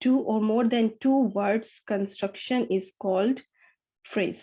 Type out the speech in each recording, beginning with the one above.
Two or more than two words construction is called phrase।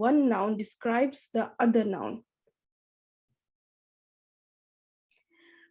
one noun describes the other noun।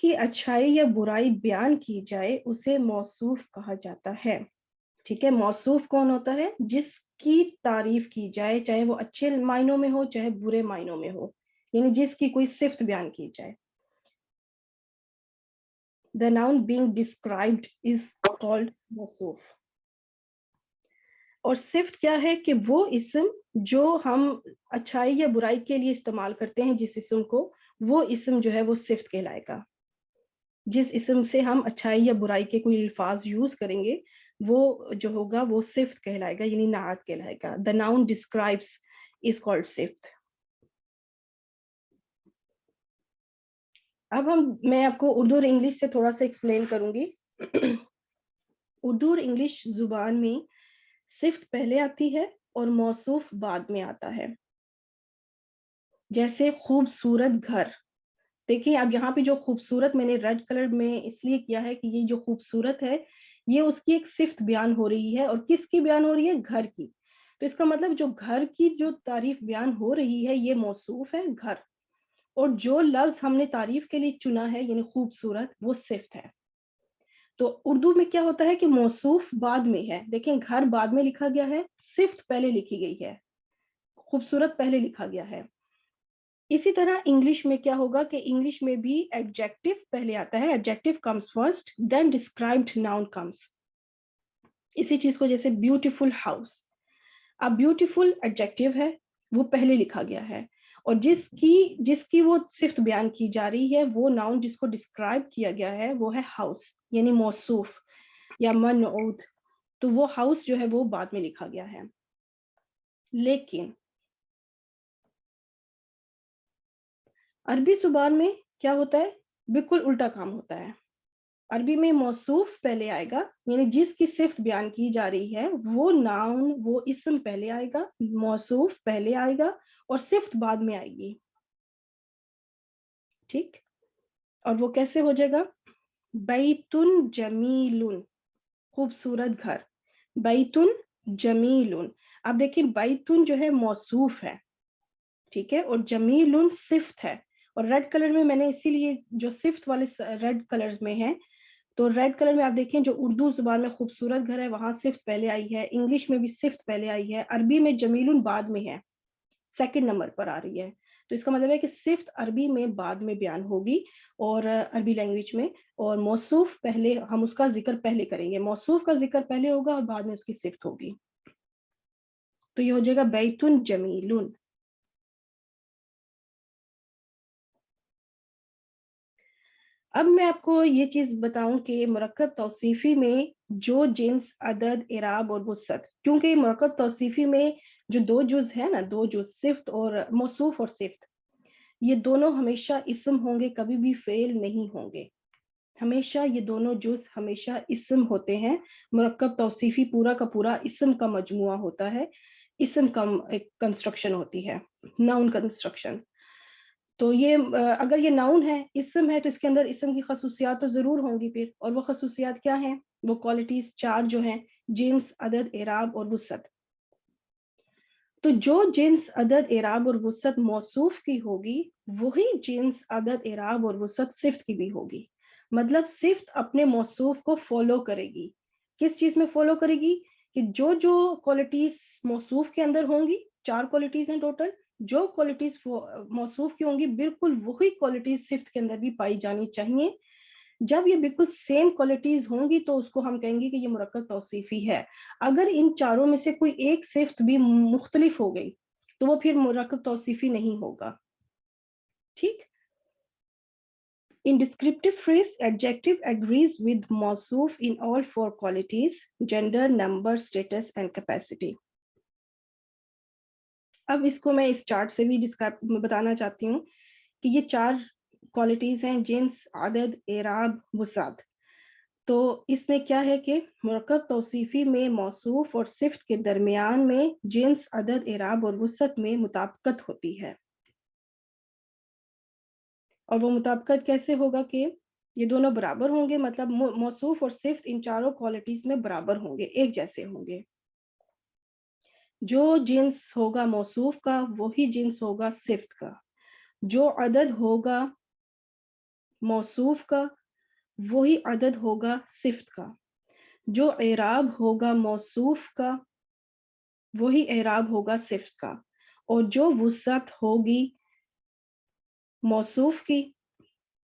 کی اچھائی یا برائی بیان کی جائے اسے موصوف کہا جاتا ہے. ٹھیک ہے, موصوف کون ہوتا ہے؟ جس کی تعریف کی جائے, چاہے وہ اچھے معنوں میں ہو چاہے برے معنوں میں ہو, یعنی جس کی کوئی صفت بیان کی جائے. The noun being described is called موصوف. اور صفت کیا ہے کہ وہ اسم جو ہم اچھائی یا برائی کے لیے استعمال کرتے ہیں, جس اسم کو, وہ اسم جو ہے وہ صفت کہلائے گا. جس اسم سے ہم اچھائی یا برائی کے کوئی الفاظ یوز کریں گے وہ جو ہوگا وہ صفت کہلائے گا, یعنی نعت کہلائے گا. The noun describes is called صفت. اب میں آپ کو اردو اور انگلش سے تھوڑا سا ایکسپلین کروں گی. اردو اور انگلش زبان میں صفت پہلے آتی ہے اور موصوف بعد میں آتا ہے. جیسے خوبصورت گھر, دیکھیں اب یہاں پہ جو خوبصورت میں نے ریڈ کلر میں اس لیے کیا ہے کہ یہ جو خوبصورت ہے یہ اس کی ایک صفت بیان ہو رہی ہے, اور کس کی بیان ہو رہی ہے؟ گھر کی. تو اس کا مطلب جو گھر کی جو تعریف بیان ہو رہی ہے یہ موصوف ہے گھر, اور جو لفظ ہم نے تعریف کے لیے چنا ہے یعنی خوبصورت وہ صفت ہے. تو اردو میں کیا ہوتا ہے کہ موصوف بعد میں ہے. دیکھیں گھر بعد میں لکھا گیا ہے, صفت پہلے لکھی گئی ہے, خوبصورت پہلے لکھا گیا ہے. اسی طرح انگلش میں کیا ہوگا کہ انگلش میں بھی ایڈجیکٹو پہلے آتا ہے, adjective comes first then described noun comes. اسی چیز کو جیسے بیوٹیفل ہاؤس, اب بیوٹیفل ایڈجیکٹو ہے وہ پہلے لکھا گیا ہے, اور جس کی وہ صفت بیان کی جا رہی ہے وہ ناؤن جس کو ڈسکرائب کیا گیا ہے وہ ہے ہاؤس, یعنی موصوف یا منعوت. تو وہ ہاؤس جو ہے وہ بعد میں لکھا گیا ہے. لیکن عربی زبان میں کیا ہوتا ہے؟ بالکل الٹا کام ہوتا ہے. عربی میں موصوف پہلے آئے گا, یعنی جس کی صفت بیان کی جا رہی ہے وہ ناؤن وہ اسم پہلے آئے گا, موصوف پہلے آئے گا اور صفت بعد میں آئے گی. ٹھیک, اور وہ کیسے ہو جائے گا؟ بیتن جمیل, خوبصورت گھر, بیتن جمیل. اب دیکھیں بیتن جو ہے موصوف ہے, ٹھیک ہے, اور جمیل صفت ہے. اور ریڈ کلر میں نے اسی لیے جو صفت والے ریڈ کلر میں ہے, تو ریڈ کلر میں آپ دیکھیں جو اردو زبان میں خوبصورت گھر ہے وہاں صفت پہلے آئی ہے, انگلش میں بھی صفت پہلے آئی ہے, عربی میں جمیل بعد میں ہے, سیکنڈ نمبر پر آ رہی ہے. تو اس کا مطلب ہے کہ صفت عربی میں بعد میں بیان ہوگی اور عربی لینگویج میں, اور موصوف پہلے, ہم اس کا ذکر پہلے کریں گے, موصوف کا ذکر پہلے ہوگا اور بعد میں اس کی صفت ہوگی. تو یہ ہو جائے گا بیتن جمیل. اب میں آپ کو یہ چیز بتاؤں کہ مرکب توصیفی میں جو جنس, عدد, اعراب اور وسعت, کیونکہ مرکب توصیفی میں جو دو جز ہے نا, دو جز صفت اور موصوف اور صفت, یہ دونوں ہمیشہ اسم ہوں گے, کبھی بھی فعل نہیں ہوں گے. ہمیشہ یہ دونوں جز ہمیشہ اسم ہوتے ہیں. مرکب توصیفی پورا کا پورا اسم کا مجموعہ ہوتا ہے, اسم کا ایک کنسٹرکشن ہوتی ہے, ناؤن کنسٹرکشن. تو یہ اگر یہ ناؤن ہے, اسم ہے, تو اس کے اندر اسم کی خصوصیات تو ضرور ہوں گی پھر, اور وہ خصوصیات کیا ہیں؟ وہ کوالٹیز چار جو ہیں, جنس, عدد, اعراب اور وسعت. تو جو جنس, عدد, اعراب اور وسعت موصوف کی ہوگی وہی جنس, عدد, اعراب اور وسعت صفت کی بھی ہوگی. مطلب صفت اپنے موصوف کو فالو کرے گی. کس چیز میں فالو کرے گی؟ کہ جو کوالٹیز موصوف کے اندر ہوں گی, چار کوالٹیز ہیں ٹوٹل, جو کوالٹیز موصوف کی ہوں گی بالکل وہی کوالٹیز صفت کے اندر بھی پائی جانی چاہیے. جب یہ بالکل سیم کوالٹیز ہوں گی تو اس کو ہم کہیں گے کہ یہ مرکب توصیفی ہے. اگر ان چاروں میں سے کوئی ایک صفت بھی مختلف ہو گئی تو وہ پھر مرکب توصیفی نہیں ہوگا. ٹھیک. In descriptive phrase, adjective agrees with موصوف in all four qualities: gender, number, status and capacity. اب اس کو میں اس چارٹ سے بھی بتانا چاہتی ہوں کہ یہ چار کوالٹیز ہیں, جنس, عدد, اعراب, وسعت. تو اس میں کیا ہے کہ مرکب توصیفی میں موصوف اور صفت کے درمیان میں جنس, عدد, اعراب اور وسعت میں مطابقت ہوتی ہے. اور وہ مطابقت کیسے ہوگا کہ یہ دونوں برابر ہوں گے, مطلب موصوف اور صفت ان چاروں کوالٹیز میں برابر ہوں گے, ایک جیسے ہوں گے. جو جنس ہوگا موصوف کا وہی جنس ہوگا صفت کا. جو عدد ہوگا موصوف کا وہی عدد ہوگا صفت کا، جو اعراب ہوگا موصوف کا وہی اعراب ہوگا صفت کا، اور جو وسعت ہوگی موصوف کی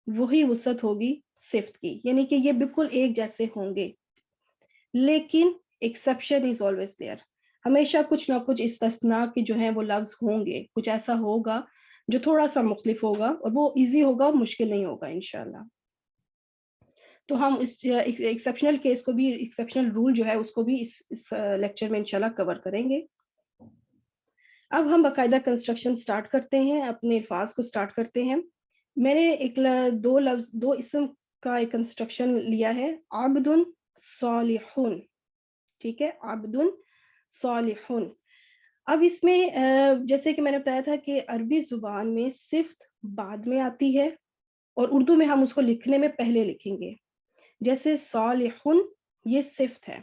وہی وسعت ہوگی صفت کی، یعنی کہ یہ بالکل ایک جیسے ہوں گے. لیکن ایکسیپشن از آلویز دیئر، ہمیشہ کچھ نہ کچھ استثناء کے جو ہیں وہ لفظ ہوں گے، کچھ ایسا ہوگا جو تھوڑا سا مختلف ہوگا، اور وہ ایزی ہوگا، مشکل نہیں ہوگا انشاءاللہ. تو ہم اس ایکسیپشنل کیس کو بھی، ایکسیپشنل رول جو ہے اس کو بھی اس لیکچر میں انشاءاللہ کور کریں گے. اب ہم باقاعدہ کنسٹرکشن سٹارٹ کرتے ہیں، اپنے الفاظ کو سٹارٹ کرتے ہیں. میں نے دو اسم کا ایک کنسٹرکشن لیا ہے، عبد صالحون. ٹھیک ہے، عبد صالحون. اب اس میں جیسے کہ میں نے بتایا تھا کہ عربی زبان میں صفت بعد میں آتی ہے، اور اردو میں ہم اس کو لکھنے میں پہلے لکھیں گے. جیسے صالحون یہ صفت ہے،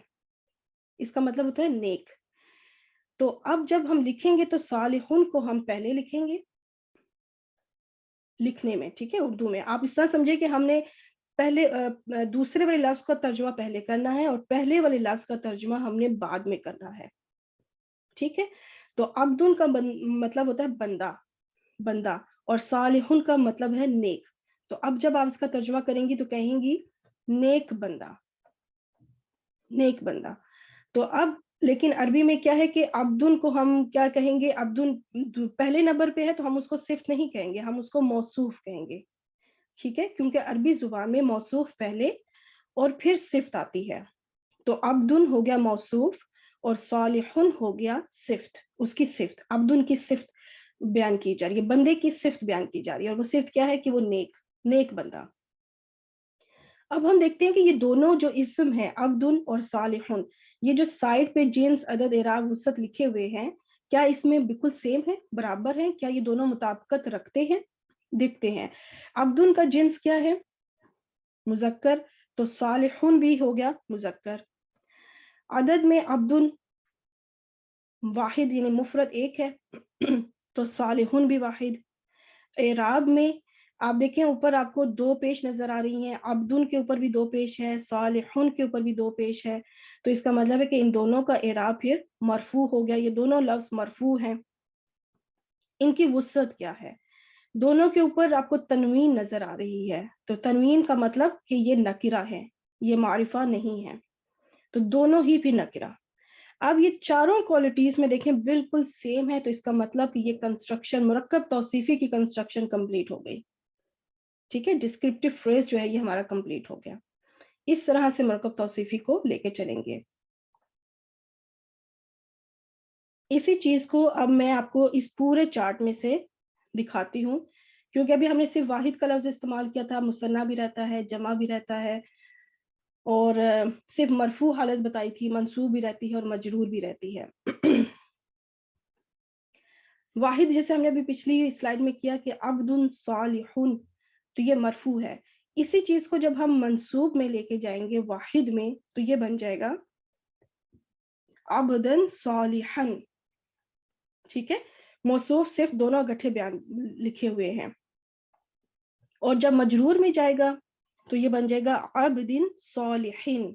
اس کا مطلب ہوتا ہے نیک. تو اب جب ہم لکھیں گے تو صالحون کو ہم پہلے لکھیں گے لکھنے میں. ٹھیک ہے، اردو میں آپ اس طرح سمجھے کہ ہم نے پہلے دوسرے والے لفظ کا ترجمہ پہلے کرنا ہے، اور پہلے والے لفظ کا ترجمہ ہم نے بعد میں کرنا ہے. ٹھیک ہے، تو عبدن کا مطلب ہوتا ہے بندہ، اور صالحون کا مطلب ہے نیک. تو اب جب آپ اس کا ترجمہ کریں گی تو کہیں گی نیک بندہ. تو اب لیکن عربی میں کیا ہے کہ عبدن کو ہم کیا کہیں گے، عبدن پہلے نمبر پہ ہے تو ہم اس کو صفت نہیں کہیں گے، ہم اس کو موصوف کہیں گے. ٹھیک ہے، کیونکہ عربی زبان میں موصوف پہلے اور پھر صفت آتی ہے. تو عبدن ہو گیا موصوف، اور صالحن ہو گیا صفت، اس کی صفت. عبدن کی صفت بیان کی جا رہی ہے، بندے کی صفت بیان کی جا رہی ہے، اور وہ صفت کیا ہے کہ وہ نیک بندہ. اب ہم دیکھتے ہیں کہ یہ دونوں جو اسم ہیں عبدن اور صالحن، یہ جو سائڈ پہ جنس عدد اعراب وسعت لکھے ہوئے ہیں، کیا اس میں بالکل سیم ہے، برابر ہیں؟ کیا یہ دونوں مطابقت رکھتے ہیں؟ دیکھتے ہیں. عبدن کا جنس کیا ہے؟ مذکر، تو صالحن بھی ہو گیا مذکر. عدد میں عبدن واحد یعنی مفرد ایک ہے تو صالحن بھی واحد. اعراب میں آپ دیکھیں اوپر آپ کو دو پیش نظر آ رہی ہیں، عبدن کے اوپر بھی دو پیش ہے، صالحن کے اوپر بھی دو پیش ہے. تو اس کا مطلب ہے کہ ان دونوں کا اعراب پھر مرفوع ہو گیا، یہ دونوں لفظ مرفوع ہیں. ان کی وسعت کیا ہے؟ دونوں کے اوپر آپ کو تنوین نظر آ رہی ہے، تو تنوین کا مطلب کہ یہ نکرہ ہے، یہ معرفہ نہیں ہے، تو دونوں ہی بھی نکرہ. اب یہ چاروں کوالٹیز میں دیکھیں بالکل سیم ہے، تو اس کا مطلب کہ یہ کنسٹرکشن مرکب توصیفی کی کنسٹرکشن کمپلیٹ ہو گئی. ٹھیک ہے، ڈسکرپٹیو فریز جو ہے یہ ہمارا کمپلیٹ ہو گیا. اس طرح سے مرکب توصیفی کو لے کے چلیں گے. اسی چیز کو اب میں آپ کو اس پورے چارٹ میں سے دکھاتی ہوں، کیونکہ ابھی ہم نے صرف واحد کا لفظ استعمال کیا تھا، مثنیٰ بھی رہتا ہے، جمع بھی رہتا ہے، اور صرف مرفوع حالت بتائی تھی، منصوب بھی رہتی ہے اور مجرور بھی رہتی ہے. واحد جیسے ہم نے ابھی پچھلی سلائیڈ میں کیا کہ عبد صالحون، تو یہ مرفوع ہے. اسی چیز کو جب ہم منصوب میں لے کے جائیں گے واحد میں، تو یہ بن جائے گا عبدن صالحن. ٹھیک ہے، موصوف صرف دونوں اکٹھے بیان لکھے ہوئے ہیں. اور جب مجرور میں جائے گا تو یہ بن جائے گا عبدن صالحین.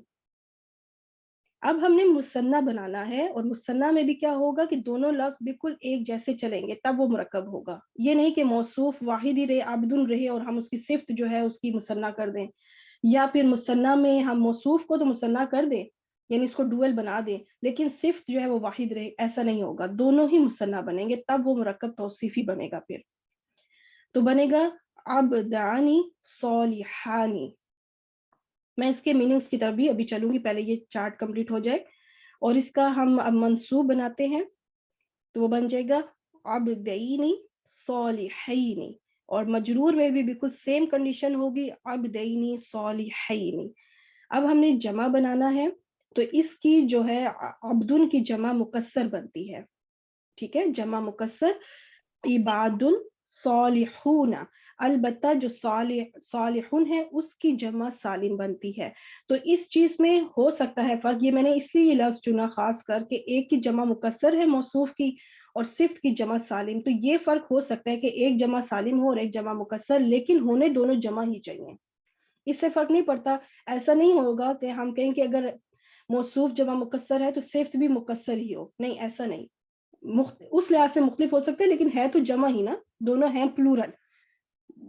اب ہم نے مثنیٰ بنانا ہے، اور مثنیٰ میں بھی کیا ہوگا کہ دونوں لفظ بالکل ایک جیسے چلیں گے، تب وہ مرکب ہوگا. یہ نہیں کہ موصوف واحد ہی رہے، عبدن رہے، اور ہم اس کی صفت جو ہے اس کی مثنیٰ کر دیں، یا پھر مثنیٰ میں ہم موصوف کو تو مثنیٰ کر دیں، یعنی اس کو ڈوئل بنا دیں، لیکن صفت جو ہے وہ واحد رہے. ایسا نہیں ہوگا، دونوں ہی مثنیٰ بنیں گے، تب وہ مرکب توصیفی بنے گا. پھر تو بنے گا عبدانی صالحانی. میں اس کے میننگز کی طرف بھی ابھی چلوں گی، پہلے یہ چارٹ کمپلیٹ ہو جائے. اور اس کا ہم اب منصوب بناتے ہیں، تو وہ بن جائے گا عبدینی صالحینی. اور مجرور میں بھی بالکل سیم کنڈیشن ہوگی، عبدینی صالحینی. اب ہم نے جمع بنانا ہے، تو اس کی جو ہے عبدن کی جمع مکسر بنتی ہے. ٹھیک ہے، جمع مکسر عباد صالحون. البتہ جو صالحون ہے اس کی جمع سالم بنتی ہے. تو اس چیز میں ہو سکتا ہے فرق، یہ میں نے اس لیے یہ لفظ چنا خاص کر کے ایک کی جمع مکسر ہے موصوف کی، اور صفت کی جمع سالم. تو یہ فرق ہو سکتا ہے کہ ایک جمع سالم ہو اور ایک جمع مکسر، لیکن ہونے دونوں جمع ہی چاہیے. اس سے فرق نہیں پڑتا. ایسا نہیں ہوگا کہ ہم کہیں کہ اگر موصوف جمع مکسر ہے تو صفت بھی مکسر ہی ہو. نہیں، ایسا نہیں. اس لحاظ سے مختلف ہو سکتے ہیں، لیکن ہے تو جمع ہی نا، دونوں ہیں پلورل.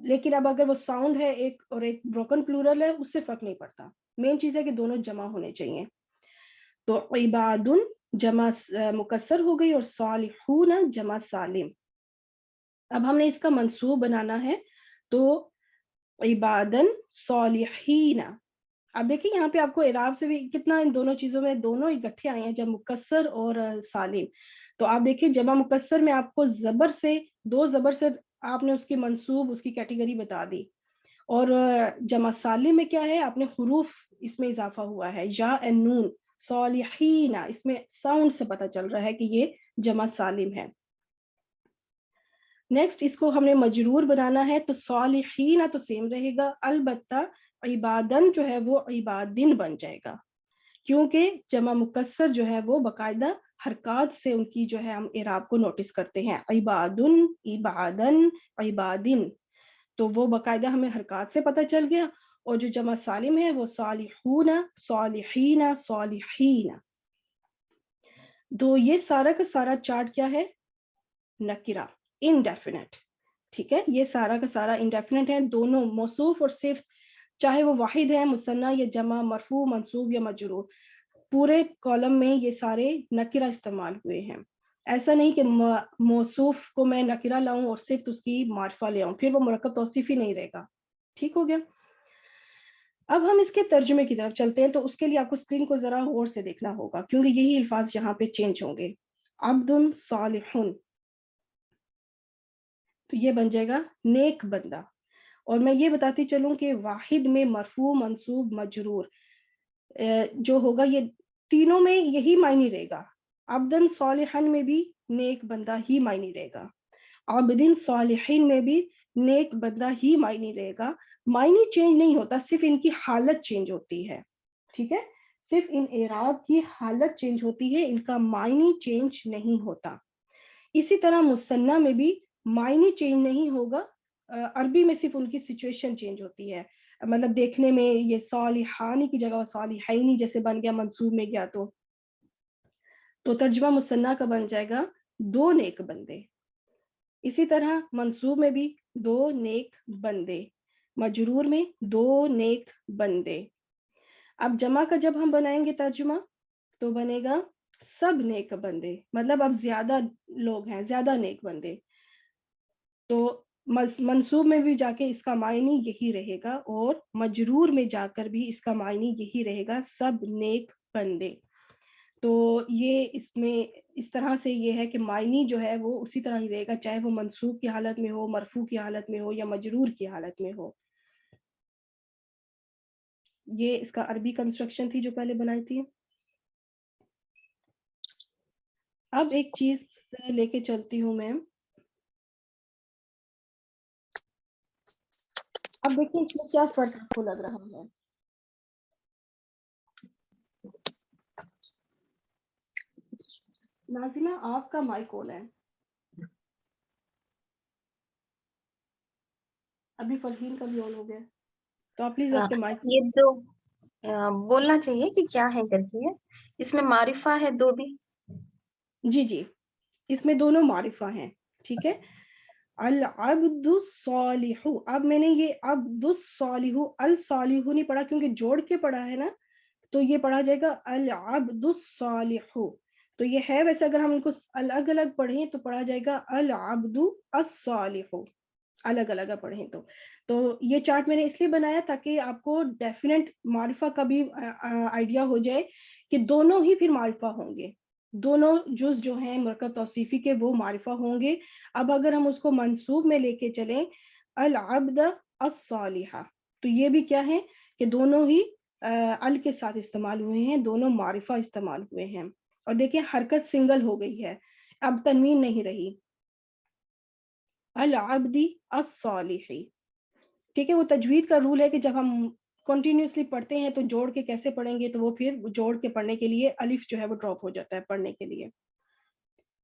لیکن اب اگر وہ ساؤنڈ ہے ایک اور ایک بروکن پلورل ہے، اس سے فرق نہیں پڑتا. مین چیز ہے کہ دونوں جمع ہونے چاہیے. تو عباد جمع مکسر ہو گئی اور صالحون جمع سالم. اب ہم نے اس کا منصوب بنانا ہے، تو عبادن صالحین. اب دیکھیں یہاں پہ آپ کو اعراب سے بھی کتنا ان دونوں چیزوں میں دونوں اکٹھے آئے ہیں، جب مکسر اور سالم. تو آپ دیکھیں جمع مکسر میں آپ کو زبر سے، دو زبر سے آپ نے اس کی منصوب، اس کی کیٹیگری بتا دی. اور جمع سالم میں کیا ہے، آپ نے حروف اس میں اضافہ ہوا ہے، یا نون. صالحین اس میں ساؤنڈ سے پتہ چل رہا ہے کہ یہ جمع سالم ہے. نیکسٹ اس کو ہم نے مجرور بنانا ہے، تو صالحین تو سیم رہے گا، البتہ عبادن جو ہے وہ عبادن بن جائے گا، کیونکہ جمع مکسر جو ہے وہ باقاعدہ حرکات سے ان کی جو ہے ہم اعراب کو نوٹس کرتے ہیں. عبادن، عبادن، عبادن، تو وہ باقاعدہ ہمیں حرکات سے پتہ چل گیا. اور جو جمع سالم ہے وہ صالحون، صالحین، صالحین. تو یہ سارا کا سارا چارٹ کیا ہے، نکرہ، انڈیفینٹ. ٹھیک ہے، یہ سارا کا سارا انڈیفینٹ ہے. دونوں موصوف اور صفت، چاہے وہ واحد ہے، مثنیٰ یا جمع، مرفوع، منصوب یا مجرور، پورے کالم میں یہ سارے نکرہ استعمال ہوئے ہیں. ایسا نہیں کہ موصوف کو میں نکرہ لاؤں اور صفت اس کی معرفہ لے آؤں، پھر وہ مرکب توصیفی نہیں رہے گا. ٹھیک ہو گیا. اب ہم اس کے ترجمے کی طرف چلتے ہیں. تو اس کے لیے آپ کو اسکرین کو ذرا غور سے دیکھنا ہوگا، کیونکہ یہی الفاظ یہاں پہ چینج ہوں گے. عبد صالح، تو یہ بن جائے گا نیک بندہ. اور میں یہ بتاتی چلوں کہ واحد میں مرفوع، منصوب، مجرور جو ہوگا یہ تینوں میں یہی معنی رہے گا. عبدن صالحن میں بھی نیک بندہ ہی معنی رہے گا، عبدن صالحین میں بھی نیک بندہ ہی معنی رہے گا. معنی چینج نہیں ہوتا، صرف ان کی حالت چینج ہوتی ہے. ٹھیک ہے، صرف ان اعراب کی حالت چینج ہوتی ہے، ان کا معنی چینج نہیں ہوتا. اسی طرح مثنیٰ میں بھی معنی چینج نہیں ہوگا، عربی میں صرف ان کی سچویشن چینج ہوتی ہے. مطلب دیکھنے میں یہ صالحانی کی جگہ صالحینی جیسے بن گیا، منصوب میں گیا تو ترجمہ مثنیٰ کا بن جائے گا دو نیک بندے. اسی طرح منصوب میں بھی دو نیک بندے، مجرور میں دو نیک بندے. اب جمع کا جب ہم بنائیں گے ترجمہ تو بنے گا سب نیک بندے، مطلب اب زیادہ لوگ ہیں، زیادہ نیک بندے. تو منصوب میں بھی جا کے اس کا معنی یہی رہے گا، اور مجرور میں جا کر بھی اس کا معنی یہی رہے گا، سب نیک بندے. تو یہ اس میں اس طرح سے یہ ہے کہ معنی جو ہے وہ اسی طرح ہی رہے گا، چاہے وہ منصوب کی حالت میں ہو، مرفوع کی حالت میں ہو، یا مجرور کی حالت میں ہو. یہ اس کا عربی کنسٹرکشن تھی جو پہلے بنائی تھی. اب ایک چیز لے کے چلتی ہوں میں. اب دیکھیں اس میں کیا فرق آپ کو لگ رہا ہے. ناظمہ آپ کا مائک آن ہے، ابھی فرحین کا بھی آن ہو گیا، تو آپ پلیز آپ کے مائک. یہ دو بولنا چاہیے کہ کیا ہے کر کے، اس میں معرفہ ہے دو بھی. جی جی، اس میں دونوں معرفہ ہیں. ٹھیک ہے، العبد الصالح. اب میں نے یہ عبد الصالح الصالح نہیں پڑھا کیونکہ جوڑ کے پڑھا ہے نا، تو یہ پڑھا جائے گا العبد الصالح. تو یہ ہے ویسے اگر ہم ان کو الگ الگ پڑھیں تو پڑھا جائے گا العبد الصالح، الگ الگ پڑھیں تو یہ چارٹ میں نے اس لیے بنایا تاکہ آپ کو ڈیفینیٹ معرفہ کا بھی آئیڈیا ہو جائے کہ دونوں ہی پھر معرفہ ہوں گے، دونوں جز جو ہیں مرکب توصیفی کے وہ معرفہ ہوں گے. اب اگر ہم اس کو منصوب میں لے کے چلیں العبد الصالحہ، تو یہ بھی کیا ہے کہ دونوں ہی ال کے ساتھ استعمال ہوئے ہیں، دونوں معرفہ استعمال ہوئے ہیں. اور دیکھیں حرکت سنگل ہو گئی ہے، اب تنوین نہیں رہی، العبدی الصالحی. ٹھیک ہے، وہ تجوید کا رول ہے کہ جب ہم کنٹینیوسلی پڑھتے ہیں تو جوڑ کے کیسے پڑھیں گے، تو وہ پھر جوڑ کے پڑھنے کے لیے الف جو ہے وہ ڈراپ ہو جاتا ہے پڑھنے کے لیے.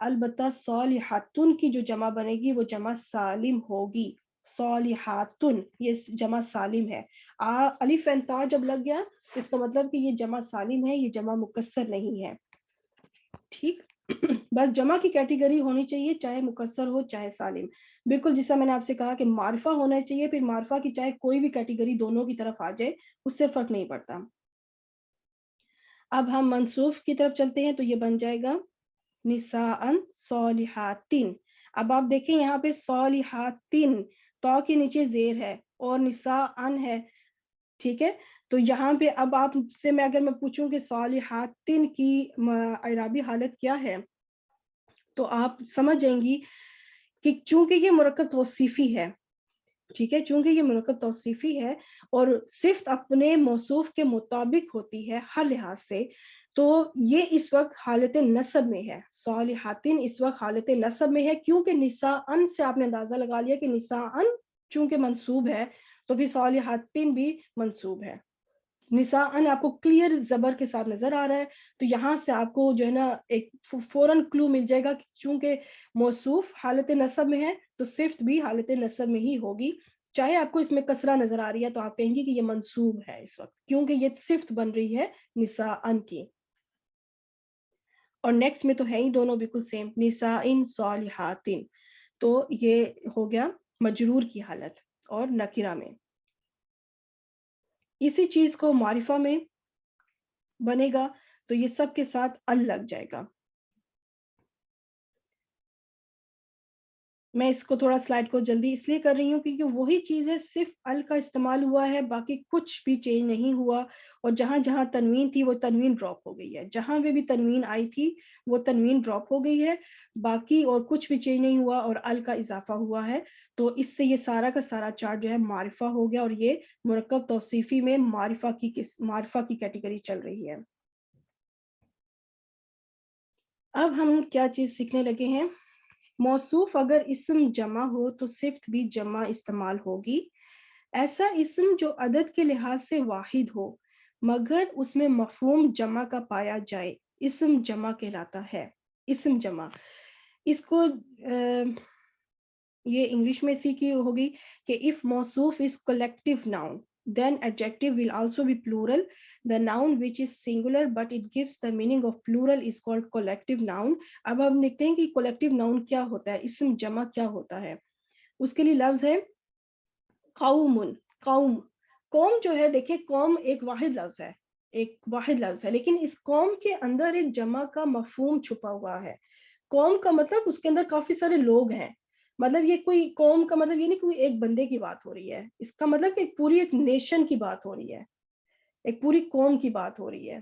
البتہ صالحاتن کی جو جمع بنے گی وہ جمع سالم ہوگی. صالحاتن یہ جمع سالم ہے. الف اینڈ تا جب لگ گیا اس کا مطلب کہ یہ جمع سالم ہے, یہ جمع مکسر نہیں ہے. ٹھیک, بس جمع کی کیٹیگری ہونی چاہیے, چاہے مکسر ہو چاہے سالم. بالکل جیسا میں نے آپ سے کہا کہ معرفہ ہونا چاہیے, پھر معرفہ کی چاہے کوئی بھی کیٹیگری دونوں کی طرف آ جائے اس سے فرق نہیں پڑتا. اب ہم منصوف کی طرف چلتے ہیں, تو یہ بن جائے گا نساء صالحاتن. اب آپ دیکھیں یہاں پہ صالحاتن تو کے نیچے زیر ہے اور نساء ہے. ٹھیک ہے, تو یہاں پہ اب آپ سے میں اگر میں پوچھوں کہ صالحاتن کی اعرابی حالت کیا ہے, تو آپ سمجھ جائیں گی کہ چونکہ یہ مرکب توصیفی ہے, ٹھیک ہے, چونکہ یہ مرکب توصیفی ہے اور صفت اپنے موصوف کے مطابق ہوتی ہے ہر لحاظ سے, تو یہ اس وقت حالت نصب میں ہے. صالحاتن اس وقت حالت نصب میں ہے, کیونکہ نساء سے آپ نے اندازہ لگا لیا کہ نساء چونکہ منصوب ہے تو پھر صالحاتن بھی منصوب ہے. نساء آپ کو کلیئر زبر کے ساتھ نظر آ رہا ہے, تو یہاں سے آپ کو جو ہے نا ایک فوراً کلو مل جائے گا کہ چونکہ موصوف حالت نصب میں ہے تو صفت بھی حالت نصب میں ہی ہوگی. چاہے آپ کو اس میں کسرہ نظر آ رہی ہے تو آپ کہیں گے کہ یہ منصوب ہے اس وقت, کیونکہ یہ صفت بن رہی ہے نساء کی. اور نیکسٹ میں تو ہے ہی دونوں بالکل سیم, نساء صالحاتن, تو یہ ہو گیا مجرور کی حالت. اور نکرہ میں اسی چیز کو معرفہ میں بنے گا تو یہ سب کے ساتھ ال لگ جائے گا. میں اس کو تھوڑا سلائڈ کو جلدی اس لیے کر رہی ہوں کیونکہ وہی چیز ہے, صرف ال کا استعمال ہوا ہے, باقی کچھ بھی چینج نہیں ہوا. اور جہاں جہاں تنوین تھی وہ تنوین ڈراپ ہو گئی ہے, جہاں بھی تنوین آئی تھی وہ تنوین ڈراپ ہو گئی ہے, باقی اور کچھ بھی چینج نہیں ہوا اور ال کا اضافہ ہوا ہے. تو اس سے یہ سارا کا سارا چارٹ جو ہے معرفہ ہو گیا, اور یہ مرکب توصیفی میں معرفہ کی کیٹیگری چل رہی ہے. اب ہم کیا چیز سیکھنے لگے ہیں, موصوف اگر اسم جمع ہو تو صفت بھی جمع استعمال ہوگی. ایسا اسم جو عدد کے لحاظ سے واحد ہو مگر اس میں مفہوم جمع کا پایا جائے اسم جمع کہلاتا ہے. اسم جمع, اس کو یہ انگلش میں سیکھی ہوگی کہ if موصوف is collective noun then adjective will also be plural. The noun which is singular but it gives the meaning of plural is called collective noun. اب ہم دیکھتے ہیں کہ collective noun کیا ہوتا ہے, اسم جمع کیا ہوتا ہے. اس کے لیے لفظ ہے قوم. قوم جو ہے دیکھیں, قوم ایک واحد لفظ ہے, لیکن اس قوم کے اندر ایک جمع کا مفہوم چھپا ہوا ہے. قوم کا مطلب اس کے اندر کافی سارے لوگ ہیں, مطلب یہ کوئی قوم کا مطلب یہ نہیں کوئی ایک بندے کی بات ہو رہی ہے, اس کا مطلب کہ پوری ایک نیشن کی بات ہو رہی ہے, ایک پوری قوم کی بات ہو رہی ہے.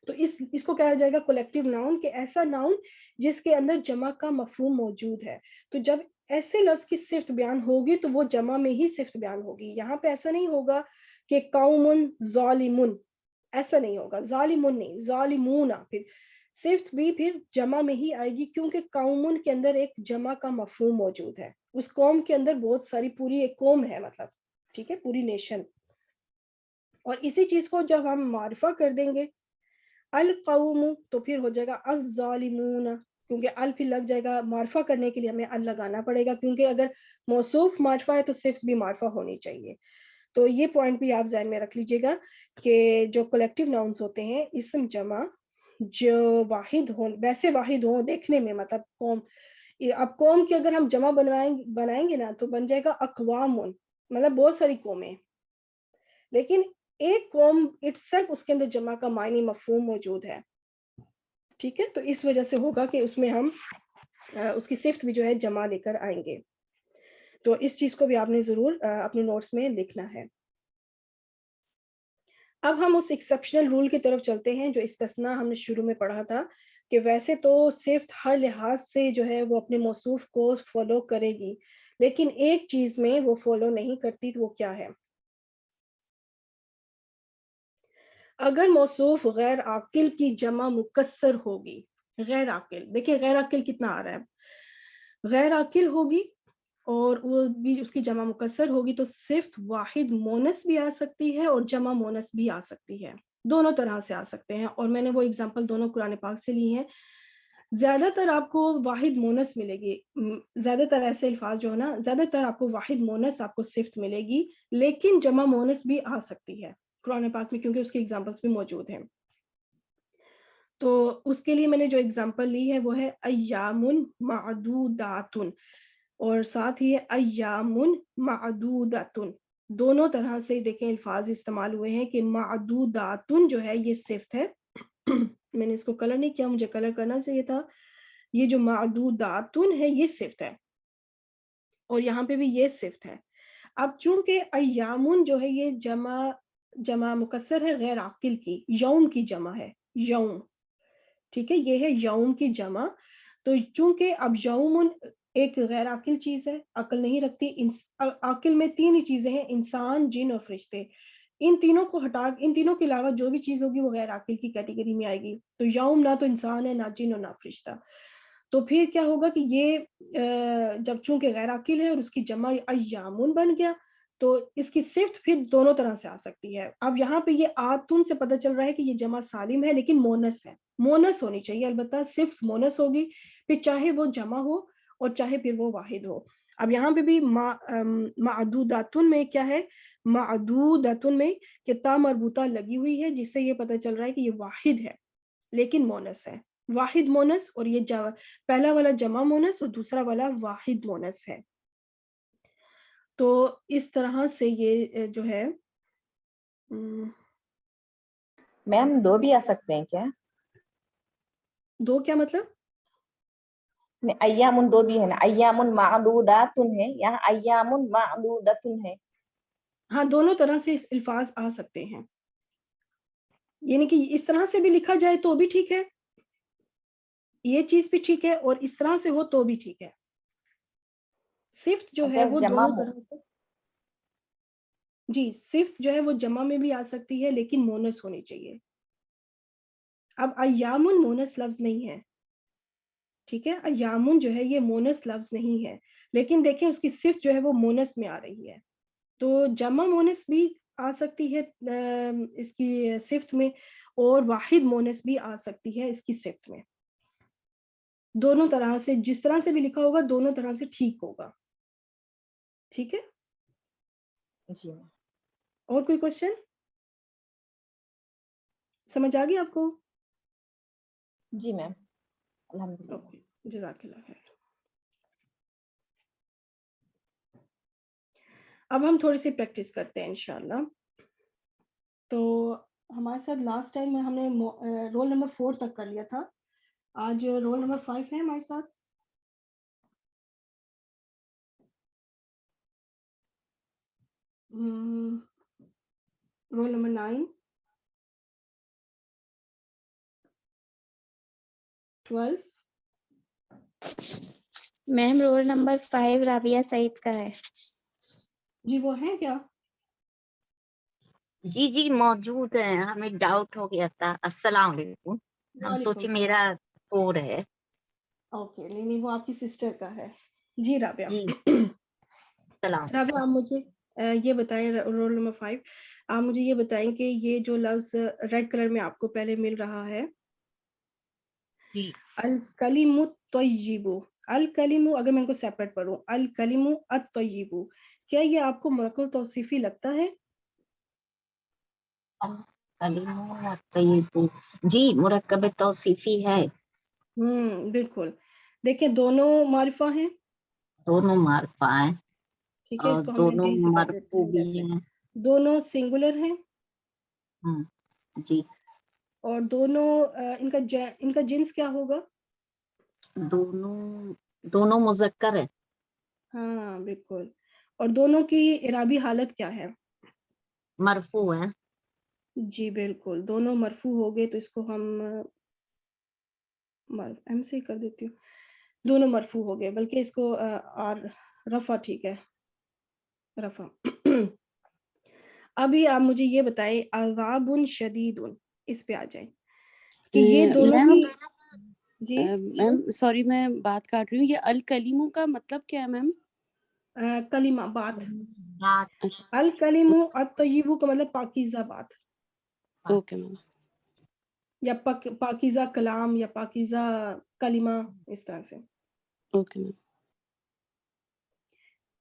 تو اس کو کہا جائے گا کولیکٹیو ناؤن, کہ ایسا ناؤن جس کے اندر جمع کا مفہوم موجود ہے. تو جب ایسے لفظ کی صفت بیان ہوگی تو وہ جمع میں ہی صفت بیان ہوگی. یہاں پہ ایسا نہیں ہوگا کہ قوم ظالمون, ایسا نہیں ہوگا, ظالمون نہیں, ظالمون. پھر صفت بھی پھر جمع میں ہی آئے گی, کیونکہ قومن کے اندر ایک جمع کا مفہوم موجود ہے. اس قوم کے اندر بہت ساری, پوری ایک قوم ہے مطلب, ٹھیک ہے, پوری نیشن. اور اسی چیز کو جب ہم معرفہ کر دیں گے القوم تو پھر ہو جائے گا الظالمون, کیونکہ ال پھر لگ جائے گا. معرفہ کرنے کے لیے ہمیں ال لگانا پڑے گا, کیونکہ اگر موصوف معرفہ ہے تو صفت بھی معرفہ ہونی چاہیے. تو یہ پوائنٹ بھی آپ ذہن میں رکھ لیجئے گا کہ جو کولیکٹیو ناؤنس ہوتے ہیں اسم جمع جو واحد ہوں, ویسے واحد ہوں دیکھنے میں, مطلب قوم, اب قوم کی اگر ہم جمع بنائیں گے نا تو بن جائے گا اقوام, مطلب بہت ساری قومیں, لیکن ایک قوم اٹ سیلف اس کے اندر جمع کا معنی مفہوم موجود ہے. ٹھیک ہے, تو اس وجہ سے ہوگا کہ اس میں ہم اس کی صفت بھی جو ہے جمع لے کر آئیں گے. تو اس چیز کو بھی آپ نے ضرور اپنے نوٹس میں لکھنا ہے. اب ہم اس ایکسیپشنل رول کی طرف چلتے ہیں جو استثناء ہم نے شروع میں پڑھا تھا, کہ ویسے تو صفت ہر لحاظ سے جو ہے وہ اپنے موصوف کو فالو کرے گی, لیکن ایک چیز میں وہ فالو نہیں کرتی, تو وہ کیا ہے؟ اگر موصوف غیر عاقل کی جمع مکسر ہوگی, غیر عاقل, دیکھیں غیر عاقل کتنا آ رہا ہے, غیر عاقل ہوگی اور وہ بھی اس کی جمع مکسر ہوگی, تو صرف واحد مونس بھی آ سکتی ہے اور جمع مونس بھی آ سکتی ہے, دونوں طرح سے آ سکتے ہیں. اور میں نے وہ اگزامپل دونوں قرآن پاک سے لی ہیں. زیادہ تر آپ کو واحد مونس ملے گی، زیادہ تر ایسے الفاظ جو ہے نا، زیادہ تر آپ کو واحد مونس آپ کو صفت ملے گی، لیکن جمع مونس بھی آ سکتی ہے قرآن پاک میں، کیونکہ اس کی ایگزامپلس بھی موجود ہیں. تو اس کے لیے میں نے جو ایگزامپل لی ہے وہ ہے ایام معدودات، اور ساتھ ہی ایام معدودات. دونوں طرح سے دیکھیں الفاظ استعمال ہوئے ہیں کہ معدودات جو ہے یہ صفت ہے. میں نے اس کو کلر نہیں کیا، مجھے کلر کرنا چاہیے تھا. یہ جو معدودات ہے یہ صفت ہے، اور یہاں پہ بھی یہ صفت ہے. اب چونکہ ایامن جو ہے یہ جمع مکسر ہے غیر عاقل کی، یوم کی جمع ہے، یوم، ٹھیک ہے، یہ ہے یوم کی جمع. تو چونکہ اب یوم ایک غیر عاقل چیز ہے، عقل نہیں رکھتی. عاقل میں تین ہی چیزیں ہیں، انسان، جن اور فرشتے. ان تینوں کو ہٹا، ان تینوں کے علاوہ جو بھی چیز ہوگی وہ غیر عاقل کی کیٹیگری میں آئے گی. تو یوم نہ تو انسان ہے، نہ جن اور نہ فرشتہ. تو پھر کیا ہوگا کہ یہ جب چونکہ غیر عاقل ہے اور اس کی جمع ایامن بن گیا، تو اس کی صفت پھر دونوں طرح سے آ سکتی ہے. اب یہاں پہ یہ آتن سے پتہ چل رہا ہے کہ یہ جمع سالم ہے لیکن مونس ہے، مونس ہونی چاہیے، البتہ صفت مونس ہوگی، پھر چاہے وہ جمع ہو اور چاہے پھر وہ واحد ہو. اب یہاں پہ بھی معدوداتن میں کیا ہے، معدوداتن میں کہ تا مربوطہ لگی ہوئی ہے، جس سے یہ پتہ چل رہا ہے کہ یہ واحد ہے لیکن مونس ہے. واحد مونس، اور یہ پہلا والا جمع مونس اور دوسرا والا واحد مونس ہے. تو اس طرح سے یہ جو ہے میم دو بھی آ سکتے ہیں کیا؟ دو کیا مطلب؟ ایامن دو بھی ہے نا، ایامن معدودات ہے، یہاں ایامن معدودات ہے. ہاں دونوں طرح سے اس الفاظ آ سکتے ہیں، یعنی کہ اس طرح سے بھی لکھا جائے تو بھی ٹھیک ہے، یہ چیز بھی ٹھیک ہے، اور اس طرح سے ہو تو بھی ٹھیک ہے. صفت جو ہے اگر وہ جمع دونوں طرح سے، جی صفت جو ہے وہ جمع میں بھی آ سکتی ہے لیکن مونس ہونی چاہیے. اب ایامن مونس لفظ نہیں ہے، ٹھیک ہے، ایامن جو ہے یہ مونس لفظ نہیں ہے، لیکن دیکھیں اس کی صفت جو ہے وہ مونس میں آ رہی ہے. تو جمع مونس بھی آ سکتی ہے اس کی صفت میں، اور واحد مونس بھی آ سکتی ہے اس کی صفت میں. دونوں طرح سے، جس طرح سے بھی لکھا ہوگا دونوں طرح سے ٹھیک ہوگا. ٹھیک ہے، جی اور کوئی کوشچن؟ سمجھ آ گئی آپ کو؟ جی میم، الحمدللہ. اوکے، جزاک اللہ خیر. اب ہم تھوڑی سی پریکٹس کرتے ہیں انشاءاللہ. تو ہمارے ساتھ لاسٹ ٹائم ہم نے رول نمبر 4 تک کر لیا تھا، آج رول نمبر 5 ہے ہمارے ساتھ. Roll number 9، 12. میم رول نمبر 5 رابعہ سعید کا ہے. جی وہ ہے کیا؟ جی جی موجود ہے، ہمیں ڈاؤٹ ہو گیا تھا. السلام علیکم. ہم وعلیکم سوچے السلام. میرا 4 ہے. اوکے، نہیں وہ آپ کی سسٹر کا ہے. جی رابعہ. جی السلام رابعہ آپ مجھے یہ بتائیں، رول نمبر 5 آپ مجھے یہ بتائیں کہ یہ جو لفظ ریڈ کلر میں آپ کو پہلے مل رہا ہے، جی. الکلم الطیب، الکلم، اگر میں ان کو سیپریٹ پڑھوں، الکلم الطیب، کیا یہ آپ کو مرکب توصیفی لگتا ہے؟ جی مرکب توصیفی ہے. بالکل. دیکھیں دونوں معرفہ ہیں، دونوں معرفہ ہیں ٹھیک ہے، اور اس کو ہم نے دونوں ڈی سے کر دیتے مرفوع ہیں بھی ویسے. ہیں. دونوں سنگولر ہیں، جی. اور دونوں ان کا جنس کیا ہوگا؟ دونوں مذکر ہے. ہاں بالکل. اور دونوں کی اعرابی حالت کیا ہے؟ مرفوع ہے. جی بالکل، دونوں مرفوع ہو گئے، تو اس کو ہم ایم سے کر دیتی ہوں. دونوں مرفوع ہو گئے، بلکہ اس کو اور رفع، ٹھیک ہے، رفع. ابھی آپ مجھے یہ بتائیں عذاب شدید، اس پہ آ جائیں کہ یہ دونوں کی. جی میم سوری میں بات کاٹ رہی ہوں، یہ الکلیموں کا مطلب کیا ہے میم؟ کلمہ، بات. بات. الکلم الطیب کا مطلب پاکیزہ بات. Okay ma'am. یا پاکیزہ کلام یا پاکیزہ کلمہ، اس طرح سے. Okay ma'am.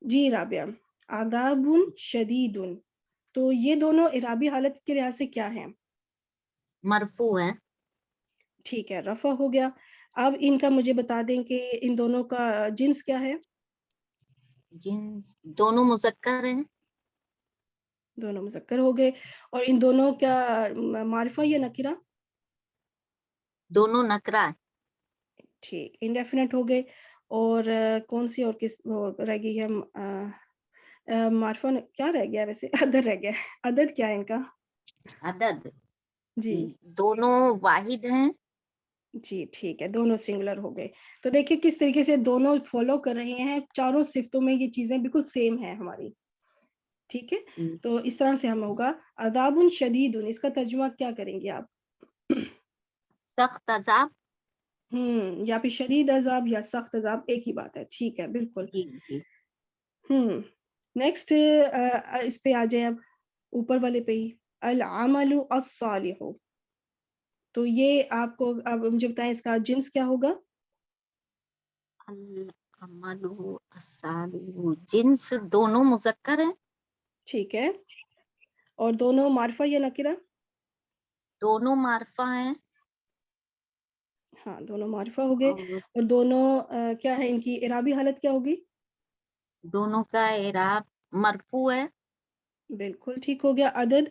جی رابعہ، عذاب شدید، تو یہ دونوں اعرابی حالت کے لحاظ سے کیا ہیں؟ مرفوع ہے. ٹھیک ہے، رفع ہو گیا. اب ان کا مجھے بتا دیں کہ ان دونوں کا جنس کیا ہے؟ جنس دونوں مذکر ہیں. دونوں مذکر ہو گئے. اور ان دونوں کا معرفہ یا نکرہ؟ دونوں نکرہ ہے. ٹھیک، انڈیفینٹ ہو گئے. اور کون سی اور کس رہ گئی ہے؟ معرفہ کیا رہ گیا ویسے؟ عدد رہ گیا. عدد کیا ہے ان کا؟ عدد جی دونوں واحد ہیں. جی ٹھیک ہے، دونوں سنگولر ہو گئے. تو دیکھیں کس طریقے سے دونوں فالو کر رہے ہیں. چاروں صفتوں میں یہ چیزیں بالکل سیم ہیں ہماری. ٹھیک ہے، تو اس طرح سے ہم ہوگا عذاب شدید. اس کا ترجمہ کیا کریں گے آپ؟ سخت عذاب. یا پھر شدید عذاب یا سخت عذاب ایک ہی بات ہے. ٹھیک ہے، بالکل. جی. نیکسٹ اس پہ آ جائیں اب اوپر والے پہ ہی، العمل الصالح. تو یہ آپ کو اب مجھے بتائیں اس کا جنس کیا ہوگا؟ العمل الصالح جنس دونوں مذکر ہیں. ٹھیک ہے، اور دونوں معرفہ یا نکرہ؟ دونوں معرفہ ہیں. ہاں، دونوں معرفہ ہو گئے. اور دونوں کیا ہے، ان کی اعرابی حالت کیا ہوگی؟ دونوں کا اعراب مرفوع ہے. بالکل ٹھیک ہو گیا. عدد؟